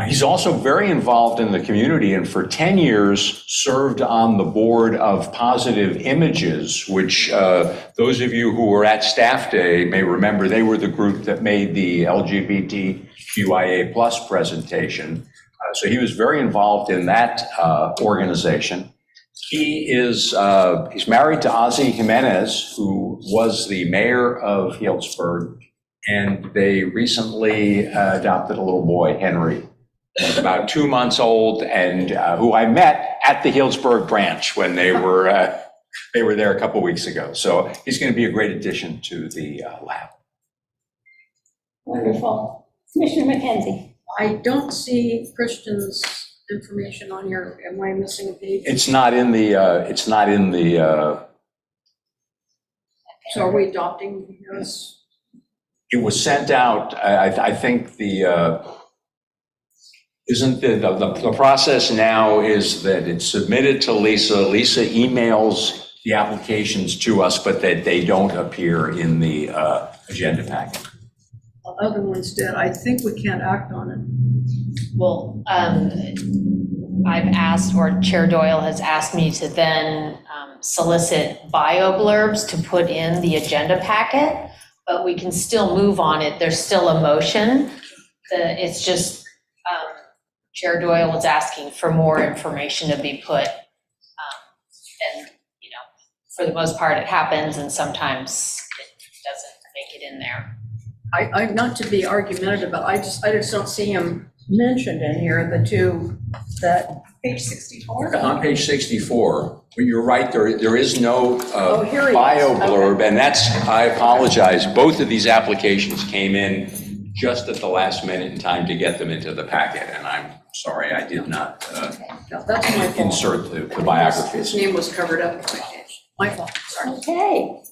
He's also very involved in the community, and for 10 years served on the board of Positive Images, which those of you who were at Staff Day may remember. They were the group that made the LGBTQIA+ presentation. So he was very involved in that organization. He's married to Ozzy Jimenez, who was the mayor of Healdsburg, and they recently adopted a little boy, Henry, about 2 months old, and who I met at the Healdsburg branch when they were there a couple weeks ago. So he's going to be a great addition to the lab. Wonderful. Commissioner McKenzie. I don't see Christian's information on here. Am I missing a page? It's not in the. So are we adopting this? It was sent out. I think isn't the process now is that it's submitted to Lisa. Lisa emails the applications to us, but that they don't appear in the agenda packet. The other ones did. I think we can't act on it. Well, I've asked, or Chair Doyle has asked me to then solicit bio blurbs to put in the agenda packet, but we can still move on it. There's still a motion. It's just Chair Doyle was asking for more information to be put. And, for the most part, it happens, and sometimes it doesn't make it in there. I not to be argumentative, but I just don't see him mentioned in here, the two that. Page 64. On page 64, but you're right, there is no Here he is. bio blurb, Okay. and that's, I apologize, both of these applications came in just at the last minute in time to get them into the packet, and I'm sorry, I did not No, that's my fault. insert the biographies. His name was covered up. My fault, sorry. Okay.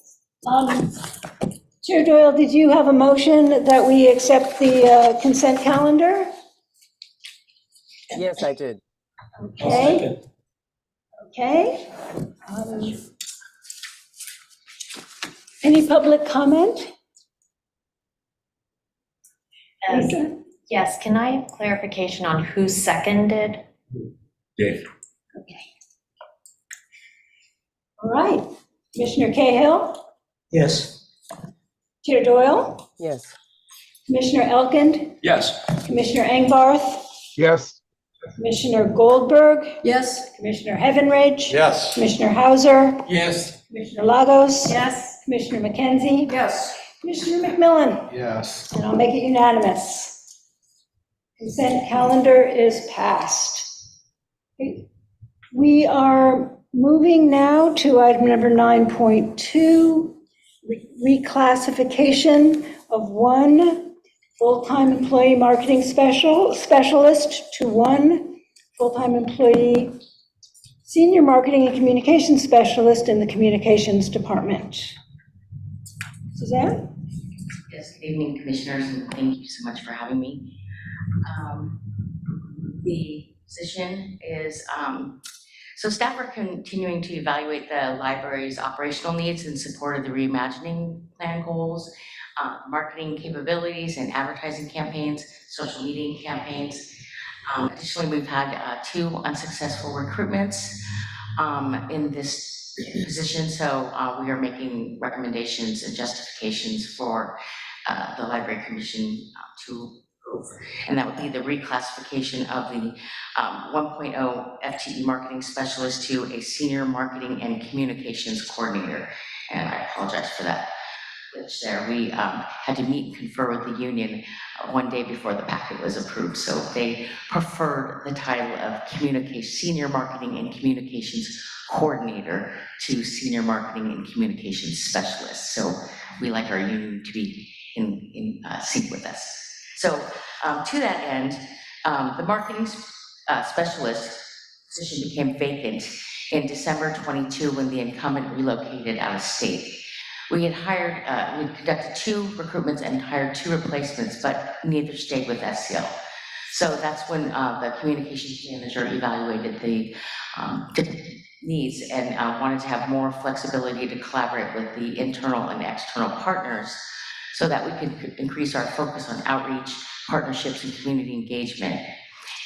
Chair Doyle, did you have a motion that we accept the consent calendar? Yes, I did. Okay. Okay. Any public comment? Lisa? Yes, can I have clarification on who seconded? Dave. All right. Commissioner Cahill? Yes. Chair Doyle? Yes. Commissioner Elkind? Yes. Commissioner Engbarth? Yes. Commissioner Goldberg? Yes. Commissioner Heavenridge? Yes. Commissioner Hauser? Yes. Commissioner Lagos? Yes. Commissioner McKenzie? Yes. Commissioner McMillan? Yes. And I'll make it unanimous. Consent calendar is passed. We are moving now to item number 9.2, reclassification of one full-time employee marketing specialist to one full-time employee senior marketing and communications specialist in the communications department. Suzanne? Yes, good evening, commissioners, and thank you so much for having me. The position is, so staff are continuing to evaluate the library's operational needs in support of the reimagining plan goals, marketing capabilities and advertising campaigns, social media campaigns. Additionally, we've had 2 unsuccessful recruitments in this position, so we are making recommendations and justifications for the Library Commission to approve. And that would be the reclassification of the 1.0 FTE marketing specialist to a senior marketing and communications coordinator. And I apologize for that glitch there. We had to meet and confer with the union one day before the packet was approved. So they preferred the title of senior marketing and communications coordinator to senior marketing and communications specialist. So we like our union to be in sync with us. So to that end, the marketing specialist position became vacant in December 22 when the incumbent relocated out of state. We had hired, we conducted 2 recruitments and hired 2 replacements, but neither stayed with SCL. So that's when the communications manager evaluated the needs and wanted to have more flexibility to collaborate with the internal and external partners so that we can increase our focus on outreach, partnerships, and community engagement,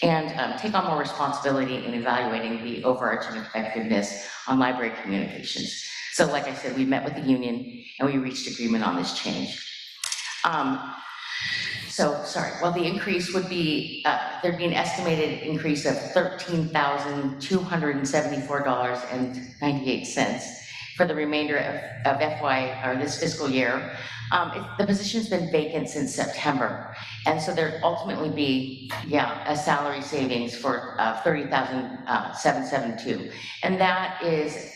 and take on more responsibility in evaluating the overarching effectiveness on library communications. So like I said, we met with the union and we reached agreement on this change. Well, the increase would be, there'd be an estimated increase of $13,274.98 for the remainder of this fiscal year. The position's been vacant since September, and so there'd ultimately be, a salary savings for $30,772, and that is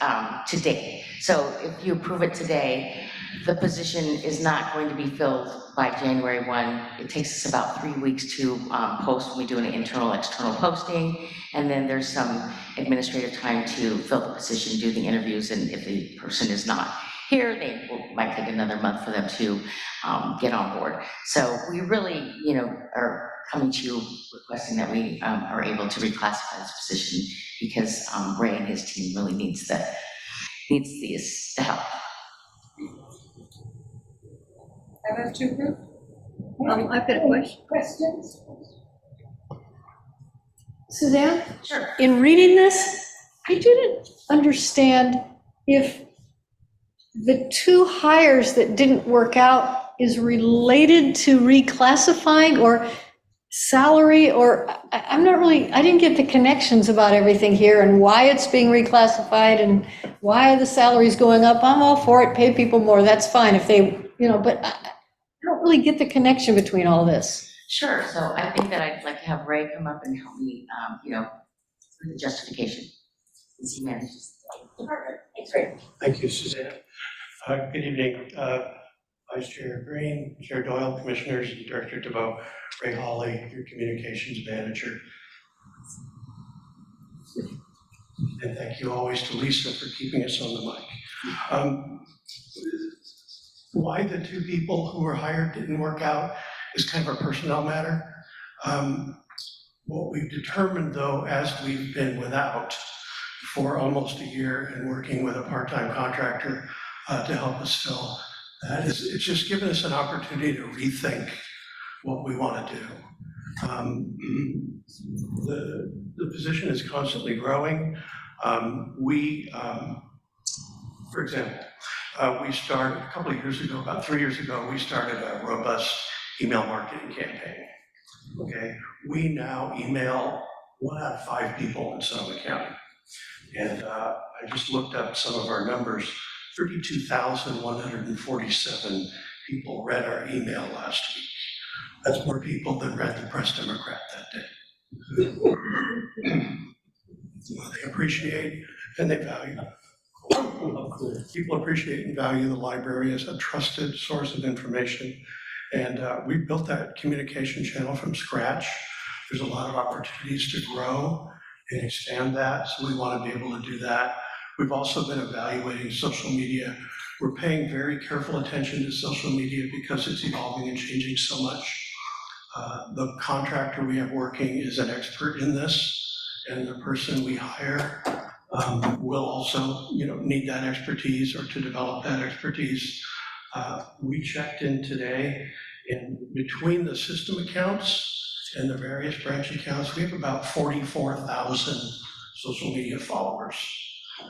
to date. So if you approve it today, the position is not going to be filled by January 1. It takes us about 3 weeks to post when we do an internal, external posting, and then there's some administrative time to fill the position, do the interviews, and if the person is not here, might take another month for them to get on board. So we really, are coming to you requesting that we are able to reclassify this position because Ray and his team really needs the help. I have to approve. I've got a question. Questions? Suzanne? Sure. In reading this, I didn't understand if the 2 hires that didn't work out is related to reclassifying or salary, or I'm not really, I didn't get the connections about everything here and why it's being reclassified and why the salary's going up. I'm all for it, pay people more, that's fine if they, but I don't really get the connection between all this. Sure, so I think that I'd like to have Ray come up and help me, with the justification. As he manages the department. Thanks, Ray. Thank you, Suzanne. Good evening, Vice Chair Green, Chair Doyle, Commissioners, and Director DeVoe, Ray Hawley, your Communications Manager. And thank you always to Lisa for keeping us on the mic. Why the 2 people who were hired didn't work out is kind of a personnel matter. What we've determined, though, as we've been without for almost a year and working with a part-time contractor to help us fill, it's just given us an opportunity to rethink what we want to do. The position is constantly growing. For example, we started a couple of years ago, about 3 years ago, we started a robust email marketing campaign. Okay, we now email 1 out of 5 people in Sonoma County. And I just looked up some of our numbers. 32,147 people read our email last week. That's more people than read the Press Democrat that day. They appreciate and they value. People appreciate and value the library as a trusted source of information. And we built that communication channel from scratch. There's a lot of opportunities to grow and expand that, so we want to be able to do that. We've also been evaluating social media. We're paying very careful attention to social media because it's evolving and changing so much. The contractor we have working is an expert in this, and the person we hire will also, need that expertise or to develop that expertise. We checked in today, and between the system accounts and the various branch accounts, we have about 44,000 social media followers.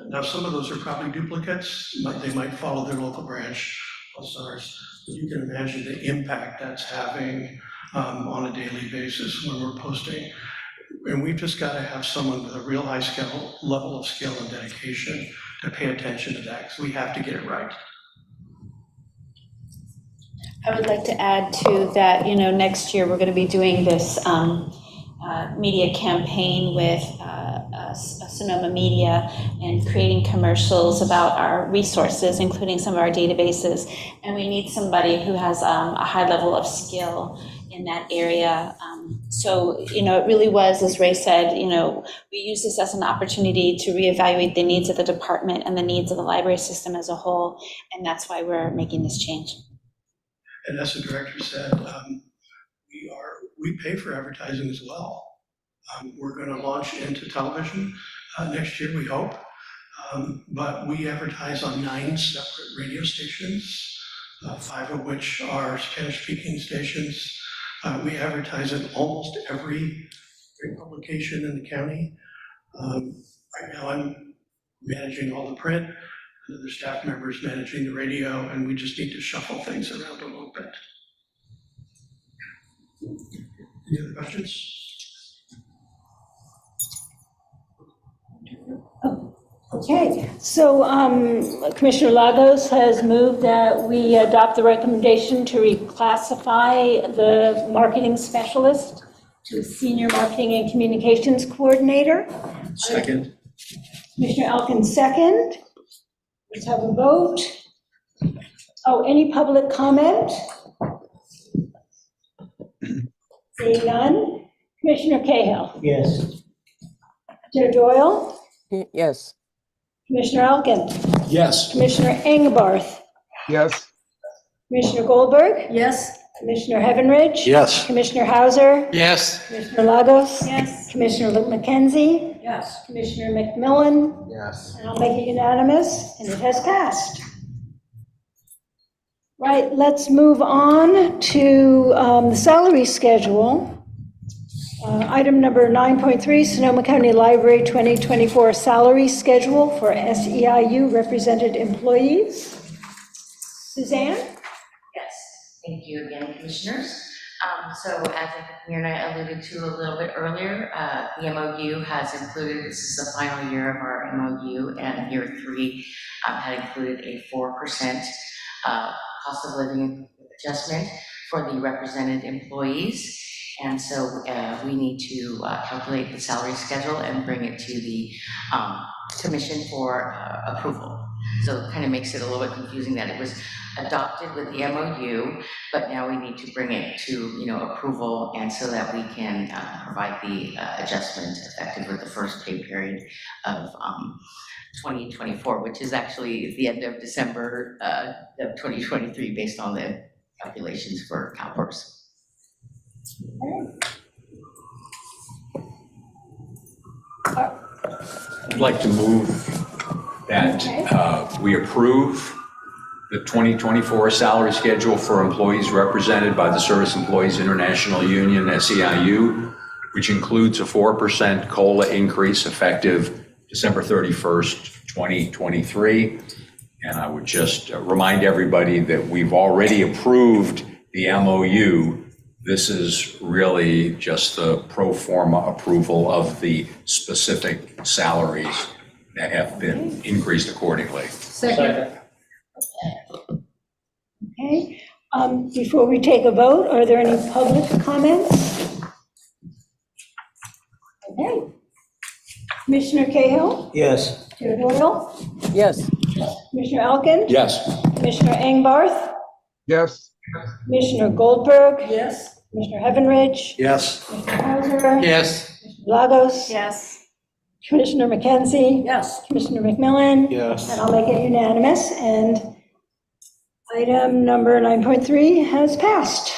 Now, some of those are probably duplicates. They might follow their local branch plus ours. But you can imagine the impact that's having on a daily basis when we're posting. And we've just got to have someone with a real high level of skill and dedication to pay attention to that, because we have to get it right. I would like to add to that, next year we're going to be doing this media campaign with Sonoma Media and creating commercials about our resources, including some of our databases. And we need somebody who has a high level of skill in that area. So, it really was, as Ray said, we use this as an opportunity to reevaluate the needs of the department and the needs of the library system as a whole. And that's why we're making this change. And as the director said, we pay for advertising as well. We're going to launch into television next year, we hope. But we advertise on 9 separate radio stations. 5 of which are Spanish-speaking stations. We advertise in almost every publication in the county. Right now, I'm managing all the print, another staff member is managing the radio, and we just need to shuffle things around a little bit. Any other questions? Okay, so Commissioner Lagos has moved that we adopt the recommendation to reclassify the marketing specialist to senior marketing and communications coordinator. Second. Commissioner Elkins, second. Let's have a vote. Oh, any public comment? Seeing none. Commissioner Cahill. Yes. Chair Doyle. Yes. Commissioner Elkin. Yes. Commissioner Engelbarth. Yes. Commissioner Goldberg. Yes. Commissioner Heavenridge. Yes. Commissioner Hauser. Yes. Commissioner Lagos. Yes. Commissioner McKenzie. Yes. Commissioner McMillan. Yes. And I'll make it unanimous, and it has passed. Right, let's move on to the salary schedule. Item number 9.3, Sonoma County Library 2024 salary schedule for SEIU represented employees. Suzanne? Yes, thank you again, commissioners. So as Mayor and I alluded to a little bit earlier, the MOU has included, this is the final year of our MOU, and year 3 had included a 4% cost of living adjustment for the represented employees. And so we need to calculate the salary schedule and bring it to the commission for approval. So it kind of makes it a little bit confusing that it was adopted with the MOU, but now we need to bring it to, approval, and so that we can provide the adjustment effective with the first pay period of 2024, which is actually the end of December of 2023, based on the calculations for CalPERS. I'd like to move that we approve the 2024 salary schedule for employees represented by the Service Employees International Union, SEIU, which includes a 4% COLA increase effective December 31st, 2023. And I would just remind everybody that we've already approved the MOU. This is really just the pro forma approval of the specific salaries that have been increased accordingly. Second. Okay, before we take a vote, are there any public comments? Okay. Commissioner Cahill? Yes. Chair Doyle? Yes. Commissioner Elkin? Yes. Commissioner Engbarth? Yes. Commissioner Goldberg? Yes. Commissioner Heavenridge? Yes. Commissioner Hauser? Yes. Commissioner Lagos? Yes. Commissioner McKenzie? Yes. Commissioner McMillan? Yes. And I'll make it unanimous, and item number 9.3 has passed.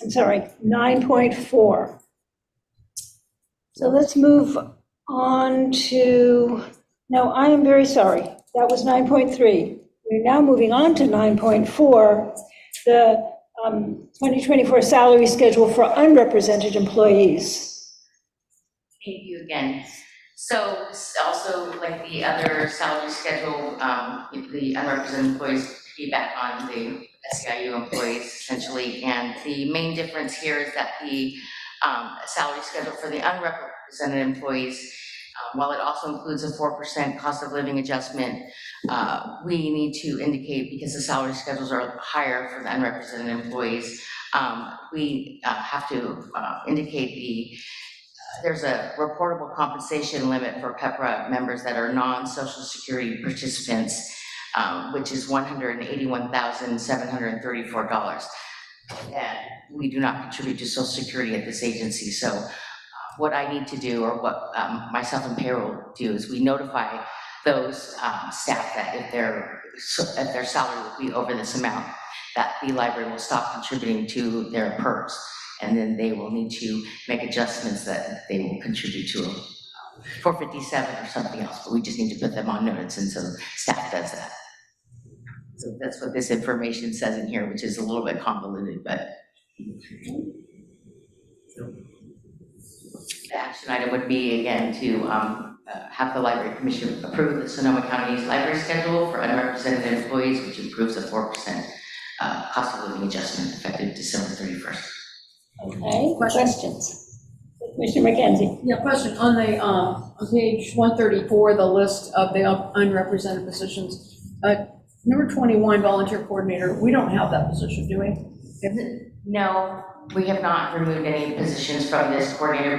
I'm sorry, 9.4. So let's move on to, no, I am very sorry. That was 9.3. We're now moving on to 9.4, the 2024 salary schedule for unrepresented employees. Thank you again. So also, like the other salary schedule, the unrepresented employees piggyback on the SEIU employees essentially. And the main difference here is that the salary schedule for the unrepresented employees, while it also includes a 4% cost of living adjustment, we need to indicate, because the salary schedules are higher for the unrepresented employees, we have to indicate there's a reportable compensation limit for PEPRA members that are non-Social Security participants, which is $181,734. And we do not contribute to Social Security at this agency. So what I need to do, or what myself and payroll do, is we notify those staff that if their salary will be over this amount, that the library will stop contributing to their PERS. And then they will need to make adjustments that they will contribute to 457 or something else, but we just need to put them on notice, and so staff does that. So that's what this information says in here, which is a little bit convoluted, but the action item would be, again, to have the Library Commission approve the Sonoma County's library schedule for unrepresented employees, which improves the 4% cost of living adjustment effective December 31st. Okay, questions? Commissioner McKenzie? Yeah, question, on the, on page 134, the list of the unrepresented positions, number 21, volunteer coordinator, we don't have that position, do we? No, we have not removed any positions from this coordinator,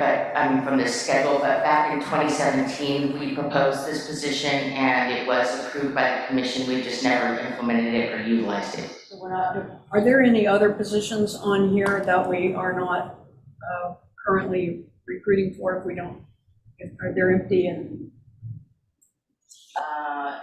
from this schedule, but back in 2017, we proposed this position and it was approved by the commission. We've just never implemented it or utilized it. So we're not, are there any other positions on here that we are not currently recruiting for if we don't, are they empty and?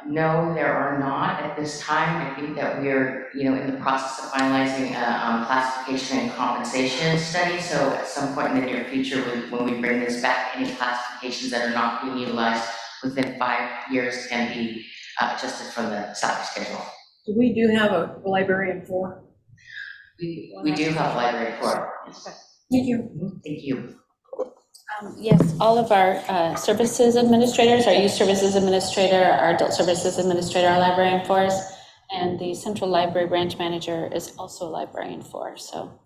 No, there are not at this time. I think that we're, in the process of finalizing a classification and compensation study. So at some point in the near future, when we bring this back, any classifications that are not being utilized within 5 years can be adjusted from the salary schedule. So we do have a librarian for? We do have a library for. Thank you. Thank you. Yes, all of our services administrators, our youth services administrator, our adult services administrator are librarian for us, and the central library branch manager is also a librarian for us, so.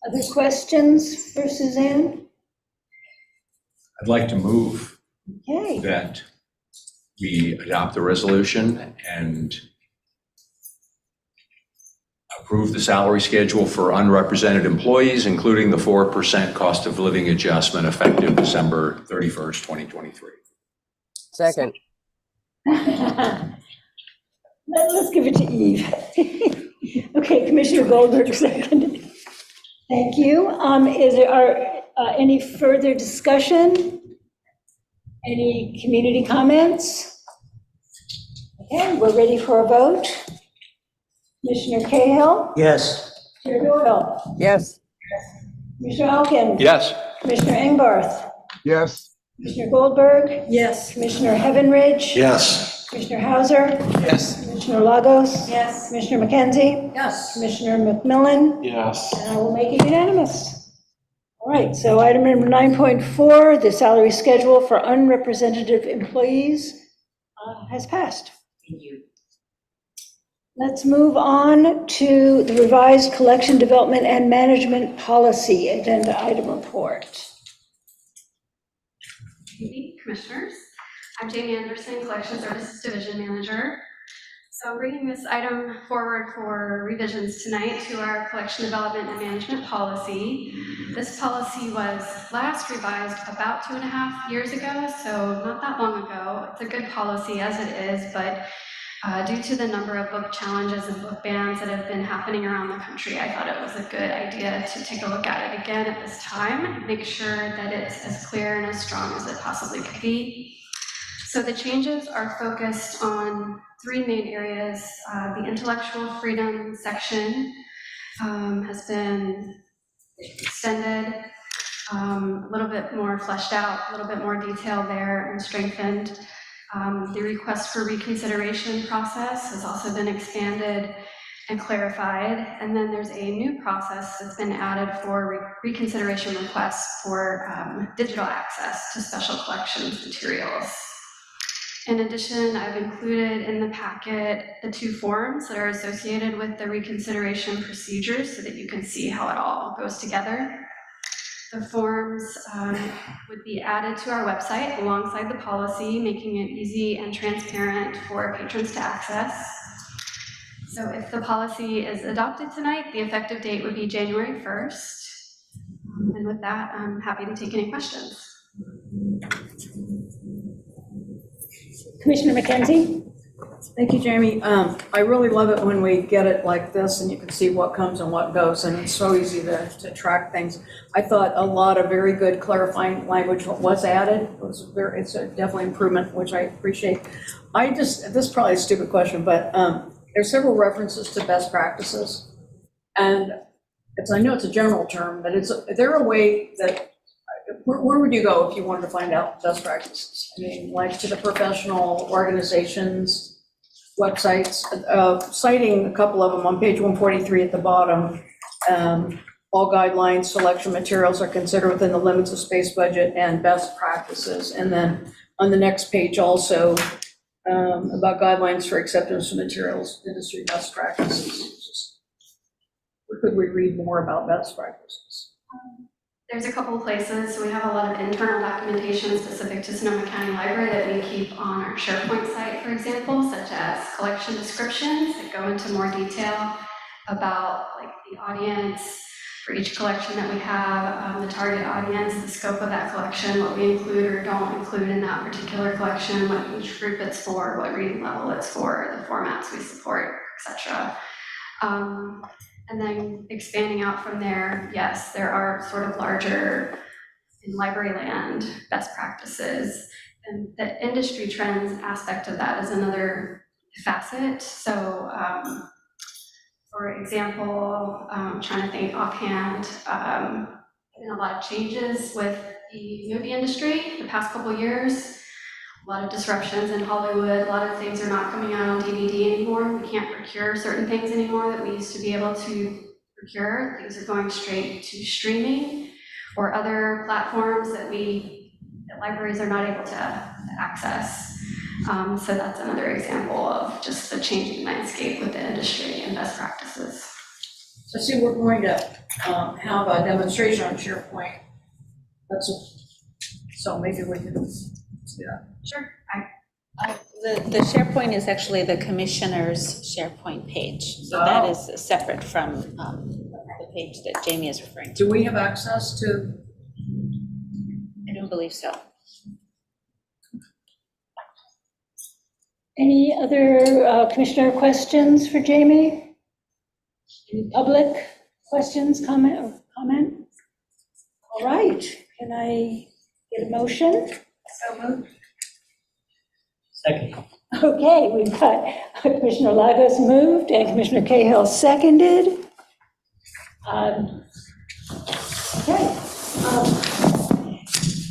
Other questions for Suzanne? I'd like to move Okay. that we adopt the resolution and approve the salary schedule for unrepresented employees, including the 4% cost of living adjustment effective December 31st, 2023. Second. Let's give it to Eve. Okay, Commissioner Goldberg, second. Thank you. Is there any further discussion? Any community comments? Okay, we're ready for a vote. Commissioner Cahill? Yes. Chair Doyle? Yes. Commissioner Elkin? Yes. Commissioner Engbarth? Yes. Commissioner Goldberg? Yes. Commissioner Heavenridge? Yes. Commissioner Hauser? Yes. Commissioner Lagos? Yes. Commissioner McKenzie? Yes. Commissioner McMillan? Yes. And I will make it unanimous. All right, so item number 9.4, the salary schedule for unrepresented employees has passed. Thank you. Let's move on to the revised collection development and management policy agenda item report. Good evening, Commissioners. I'm Jamie Anderson, Collection Services Division Manager. So I'm bringing this item forward for revisions tonight to our collection development and management policy. This policy was last revised about 2.5 years ago, so not that long ago. It's a good policy as it is, but due to the number of book challenges and book bans that have been happening around the country, I thought it was a good idea to take a look at it again at this time, make sure that it's as clear and as strong as it possibly could be. So the changes are focused on 3 main areas. The intellectual freedom section has been extended, a little bit more fleshed out, a little bit more detail there and strengthened. The request for reconsideration process has also been expanded and clarified. And then there's a new process that's been added for reconsideration requests for digital access to special collections materials. In addition, I've included in the packet the 2 forms that are associated with the reconsideration procedures so that you can see how it all goes together. The forms would be added to our website alongside the policy, making it easy and transparent for patrons to access. So if the policy is adopted tonight, the effective date would be January 1st. And with that, I'm happy to take any questions. Commissioner McKenzie? Thank you, Jamie. I really love it when we get it like this and you can see what comes and what goes, and it's so easy to track things. I thought a lot of very good clarifying language was added. It's a definitely improvement, which I appreciate. This is probably a stupid question, but there's several references to best practices. And I know it's a general term, but is there a way that, where would you go if you wanted to find out best practices? I mean, like to the professional organizations, websites, citing a couple of them on page 143 at the bottom. All guidelines, selection materials are considered within the limits of space budget and best practices. And then on the next page also, about guidelines for acceptance of materials, industry best practices. Where could we read more about best practices? There's a couple of places. We have a lot of internal documentation specific to Sonoma County Library that we keep on our SharePoint site, for example, such as collection descriptions that go into more detail about like the audience for each collection that we have, the target audience, the scope of that collection, what we include or don't include in that particular collection, what each group it's for, what reading level it's for, the formats we support, etc. And then expanding out from there, yes, there are sort of larger in library land best practices. And the industry trends aspect of that is another facet. So for example, trying to think offhand, been a lot of changes with the movie industry the past couple of years. A lot of disruptions in Hollywood. A lot of things are not coming out on DVD anymore. We can't procure certain things anymore that we used to be able to procure. Things are going straight to streaming or other platforms that libraries are not able to access. So that's another example of just the changing landscape with the industry and best practices. So see, we're going to have a demonstration on SharePoint. So maybe we can see that. Sure. The SharePoint is actually the commissioner's SharePoint page. So that is separate from the page that Jamie is referring to. Do we have access to? I don't believe so. Any other commissioner questions for Jamie? Any public questions, comment? All right, can I get a motion? So moved. Second. Okay, we've got Commissioner Lagos moved and Commissioner Cahill seconded. Okay.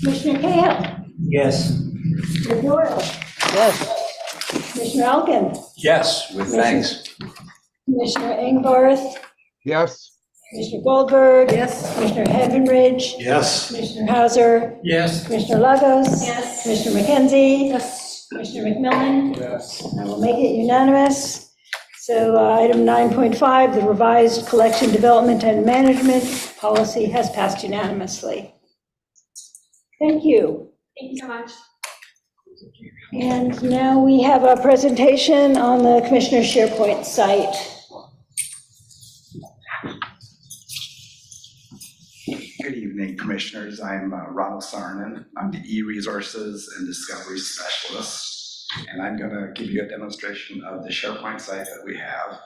Commissioner Cahill? Yes. Commissioner Doyle? Yes. Commissioner Elkin? Yes, with thanks. Commissioner Engbarth? Yes. Commissioner Goldberg? Yes. Commissioner Heavenridge? Yes. Commissioner Hauser? Yes. Commissioner Lagos? Yes. Commissioner McKenzie? Yes. Commissioner McMillan? Yes. I will make it unanimous. So item 9.5, the revised collection development and management policy has passed unanimously. Thank you. Thank you so much. And now we have a presentation on the Commissioner's SharePoint site. Good evening, Commissioners. I'm Ronald Sarnan. I'm the e-resources and discovery specialist, and I'm going to give you a demonstration of the SharePoint site that we have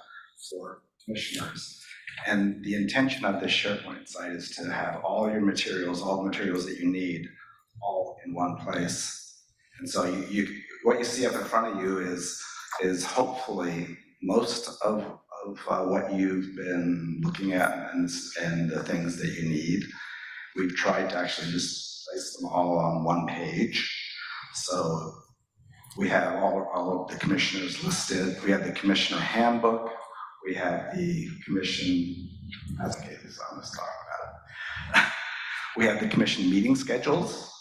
for Commissioners. And the intention of this SharePoint site is to have all your materials, all the materials that you need, all in one place. And so what you see up in front of you is hopefully most of what you've been looking at and the things that you need. We've tried to actually just place them all on one page. So we have all of the commissioners listed. We have the commissioner handbook. We have the commission, that's okay, so I'm just talking about it. We have the commission meeting schedules.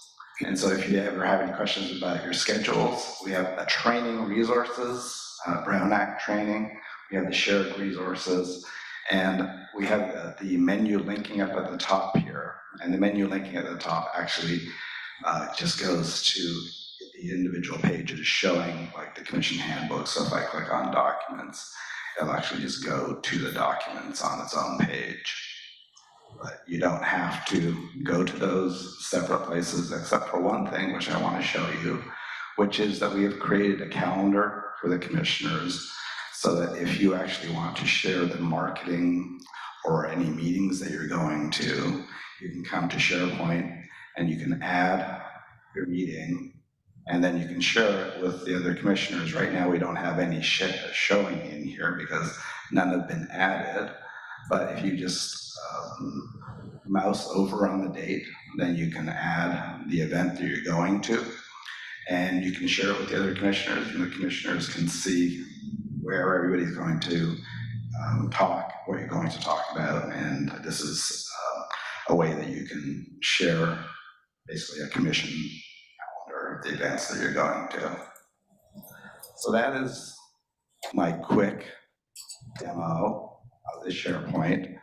And so if you ever have any questions about your schedules, we have the training resources, Brown Act training. We have the shared resources, and we have the menu linking up at the top here. And the menu linking at the top actually just goes to the individual pages showing like the commission handbook. So if I click on documents, it'll actually just go to the documents on its own page. But you don't have to go to those separate places except for one thing, which I want to show you, which is that we have created a calendar for the commissioners so that if you actually want to share the marketing or any meetings that you're going to, you can come to SharePoint and you can add your meeting and then you can share it with the other commissioners. Right now, we don't have any showing in here because none have been added. But if you just mouse over on the date, then you can add the event that you're going to, and you can share it with the other commissioners, and the commissioners can see where everybody's going to talk, what you're going to talk about, and this is a way that you can share basically a commission calendar of the events that you're going to. So that is my quick demo of the SharePoint.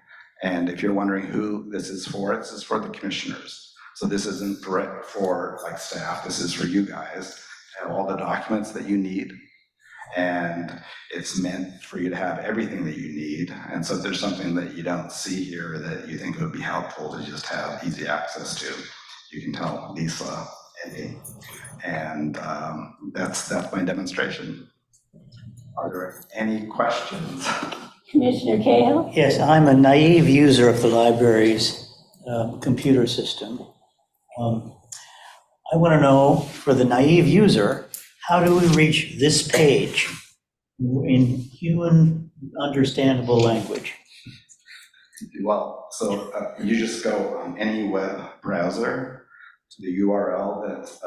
And if you're wondering who this is for the commissioners. So this isn't for like staff, this is for you guys to have all the documents that you need. And it's meant for you to have everything that you need. And so if there's something that you don't see here that you think would be helpful to just have easy access to, you can tell Lisa and me. And that's my demonstration. Are there any questions? Commissioner Cahill? Yes, I'm a naive user of the library's computer system. I want to know, for the naive user, how do we reach this page in human understandable language? Well, so you just go on any web browser to the URL that's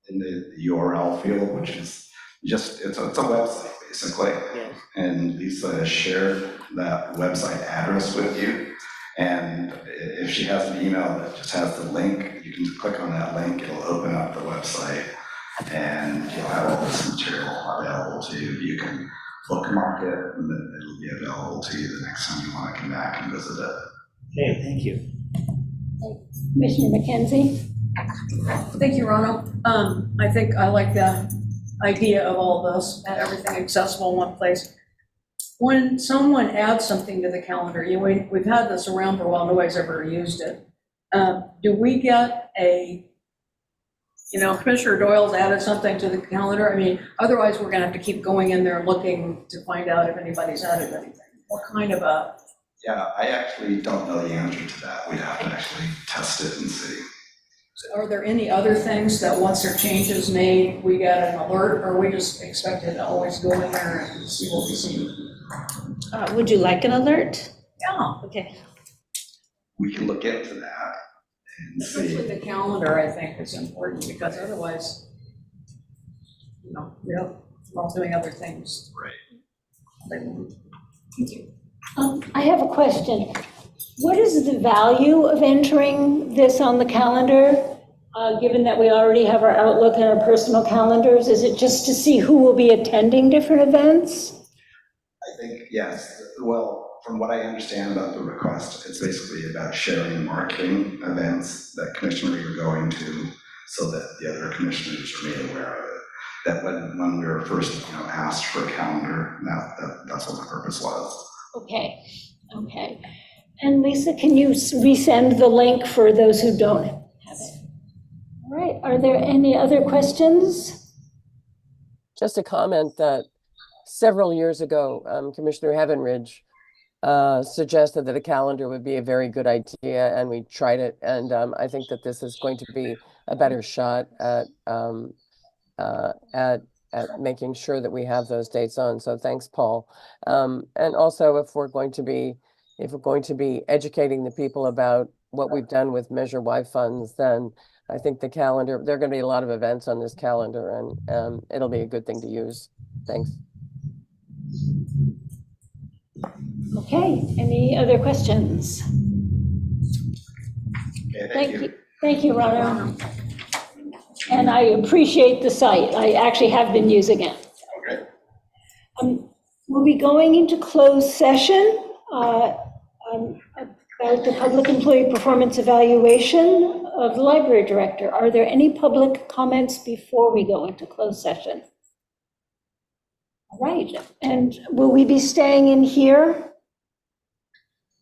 in the URL field, which is just, it's a website basically. Yes. And Lisa has shared that website address with you. And if she has an email that just has the link, you can click on that link, it'll open up the website and you'll have all this material available to you. You can bookmark it and then it'll be available to you the next time you want to come back and visit it. Okay, thank you. Commissioner McKenzie? Thank you, Ronald. I think I like the idea of all this, and everything accessible in one place. When someone adds something to the calendar, we've had this around for a while, nobody's ever used it. Do we get Commissioner Doyle's added something to the calendar? I mean, otherwise we're gonna have to keep going in there looking to find out if anybody's added anything. What kind of a? Yeah, I actually don't know the answer to that. We'd have to actually test it and see. Are there any other things that once there changes made, we get an alert, or we just expected to always go in there and see what we see? Would you like an alert? Yeah. Okay. We can look into that and see. Especially the calendar, I think, is important, because otherwise, we're all doing other things. Right. Thank you. I have a question. What is the value of entering this on the calendar, given that we already have our Outlook and our personal calendars? Is it just to see who will be attending different events? I think, yes. Well, from what I understand about the request, it's basically about sharing marketing events that commissioners are going to so that the other commissioners are made aware of it. That when we were first asked for a calendar, that's what the purpose was. Okay. And Lisa, can you resend the link for those who don't have it? All right, are there any other questions? Just a comment that several years ago, Commissioner Heavenridge suggested that a calendar would be a very good idea, and we tried it. And I think that this is going to be a better shot at making sure that we have those dates on. So thanks, Paul. And also, if we're going to be educating the people about what we've done with Measure Y funds, then I think the calendar, there are going to be a lot of events on this calendar, and it'll be a good thing to use. Thanks. Okay, any other questions? Okay, thank you. Thank you, Rana. And I appreciate the site. I actually have been using it. Okay. We'll be going into closed session about the public employee performance evaluation of the library director. Are there any public comments before we go into closed session? All right, and will we be staying in here?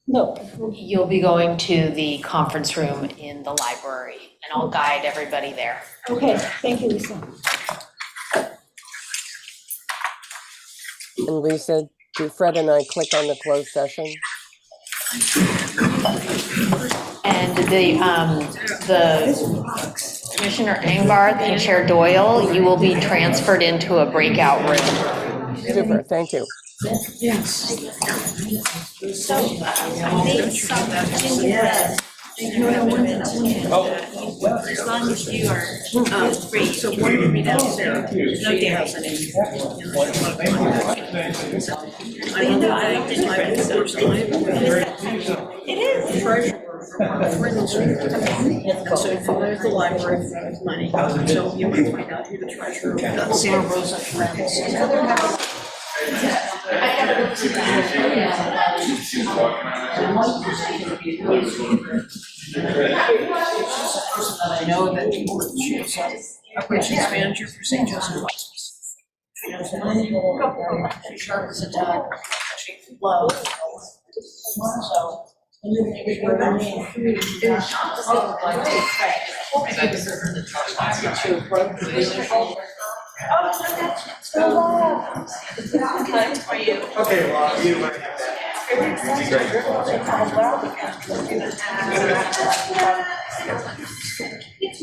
No. You'll be going to the conference room in the library, and I'll guide everybody there. Okay, thank you, Lisa. And Lisa, do Fred and I click on the closed session? And the Commissioner Engbart and Chair Doyle, you will be transferred into a breakout room. Super, thank you. Yes. So, I made some gingerbread As long as you are free. So what do you read out there? No dairy. I know, I just like the first time. It is. Treasurer. So if there's the library with money, so you might find out who the treasurer is. Santa Rosa Friends. I know that she was operations manager for St. Joseph Hospice. She has a couple sharp as a tack, she loves. So. To for you. Okay, well, you might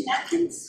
Napkins.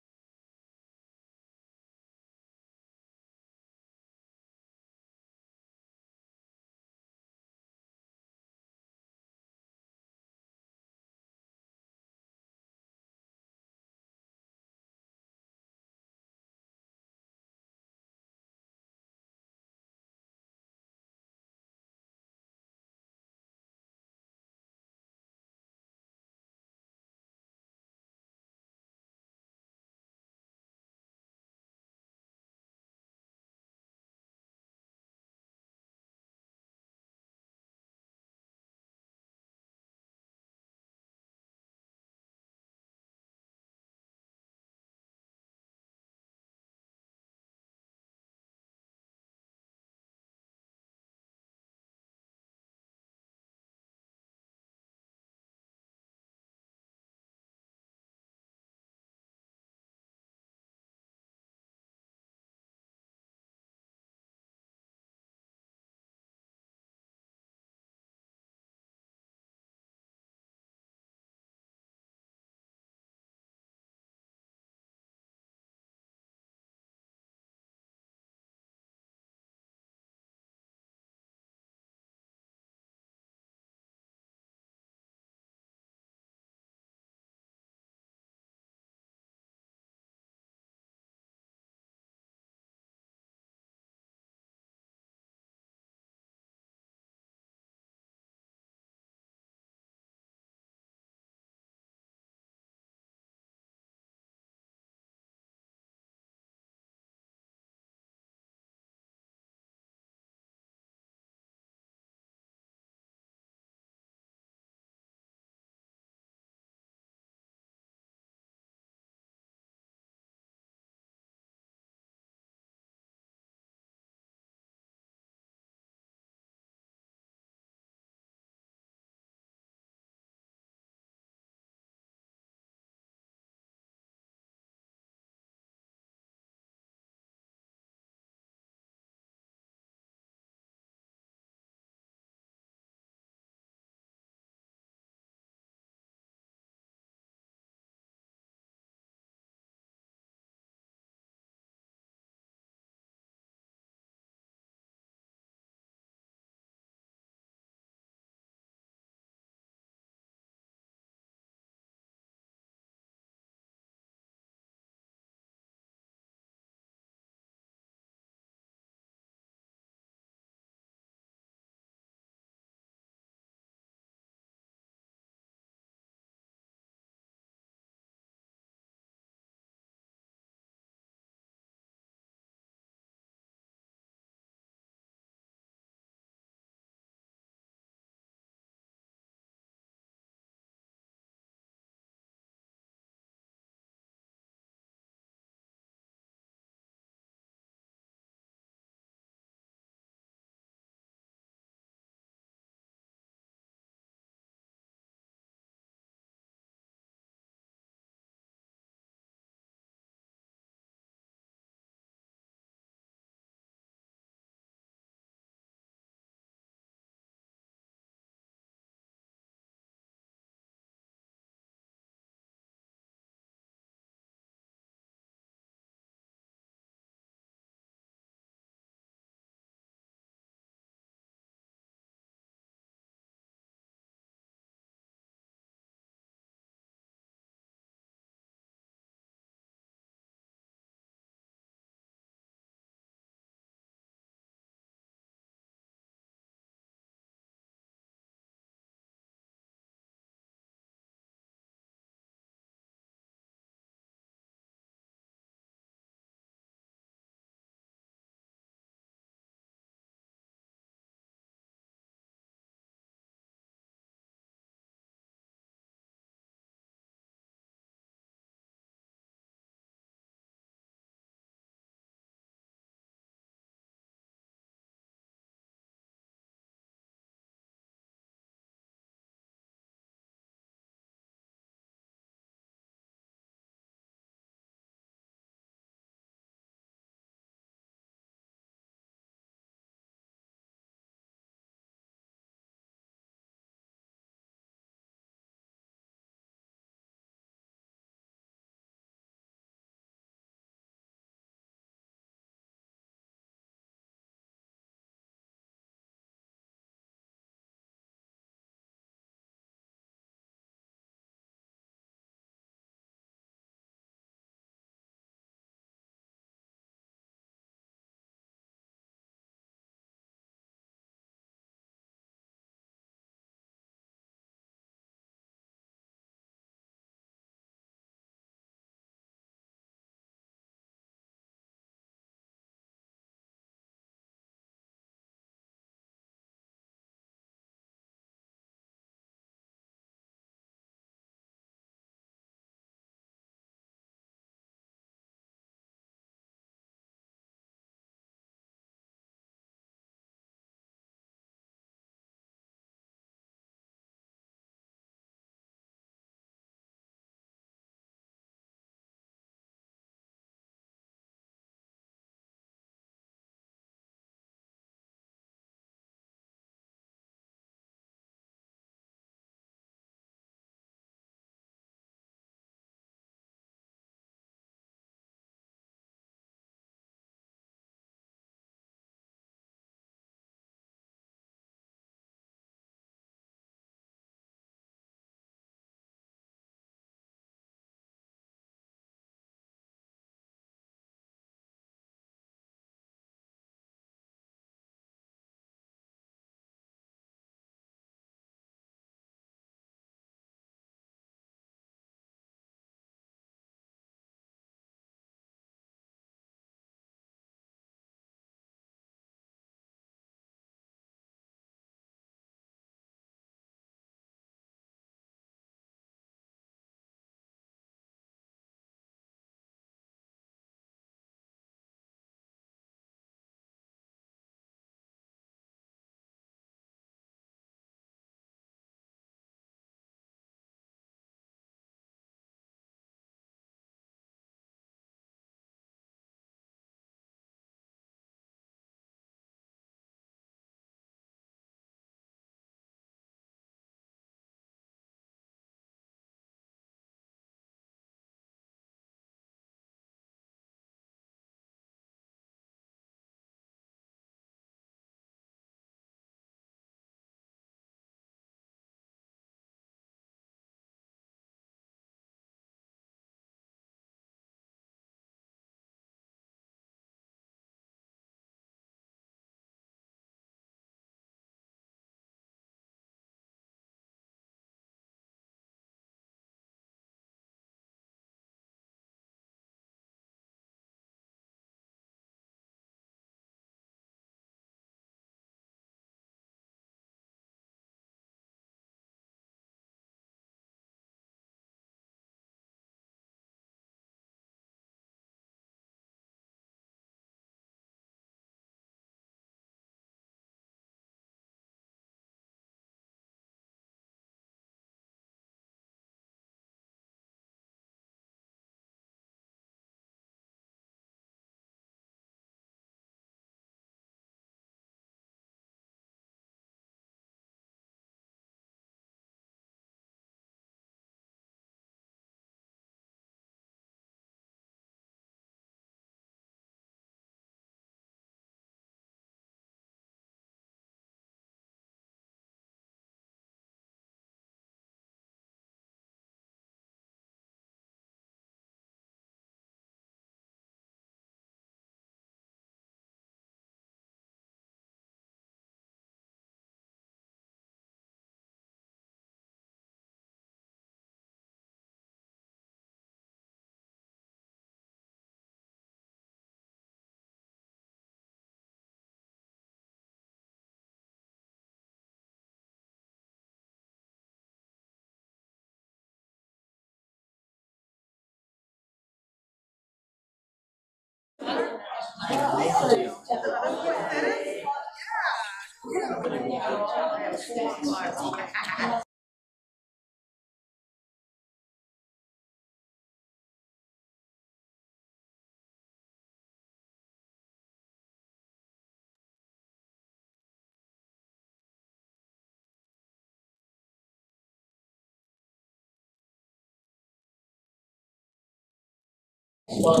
But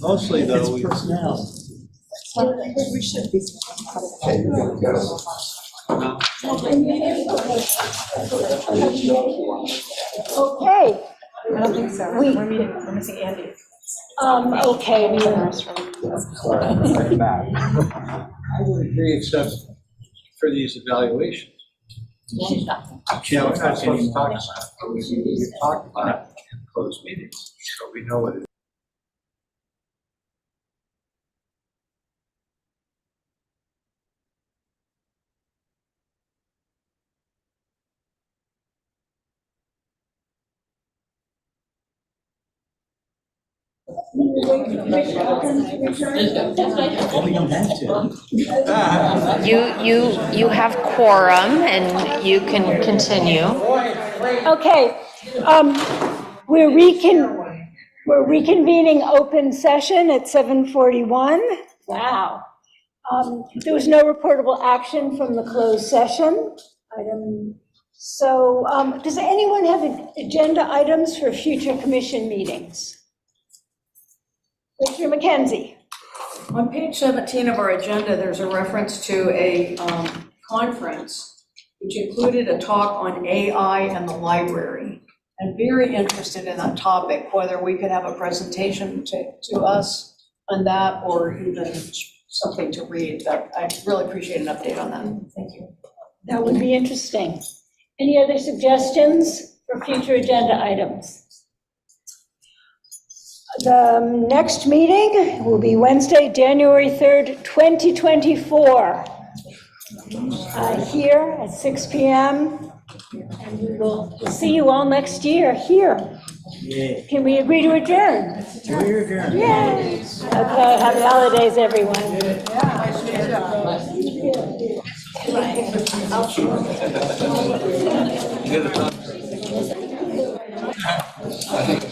mostly though, we. We should be. Okay. I don't think so. We're missing Andy. Okay. I would agree, except for these evaluations. Yeah, we're not supposed to talk about it. We talk about it in closed meetings, so we know what it is. We don't have to. You have quorum and you can continue. Okay, we're reconvening open session at 7:41. Wow. There was no reportable action from the closed session item. So does anyone have agenda items for future commission meetings? Mr. McKenzie. On page 17 of our agenda, there's a reference to a conference which included a talk on AI and the library. I'm very interested in that topic, whether we could have a presentation to us on that or even something to read. But I'd really appreciate an update on that. Thank you. That would be interesting. Any other suggestions for future agenda items? The next meeting will be Wednesday, January 3rd, 2024. Here at 6 p.m. And we will see you all next year here. Yeah. Can we agree to adjourn? We're adjourned. Yay. Okay, happy holidays, everyone. I think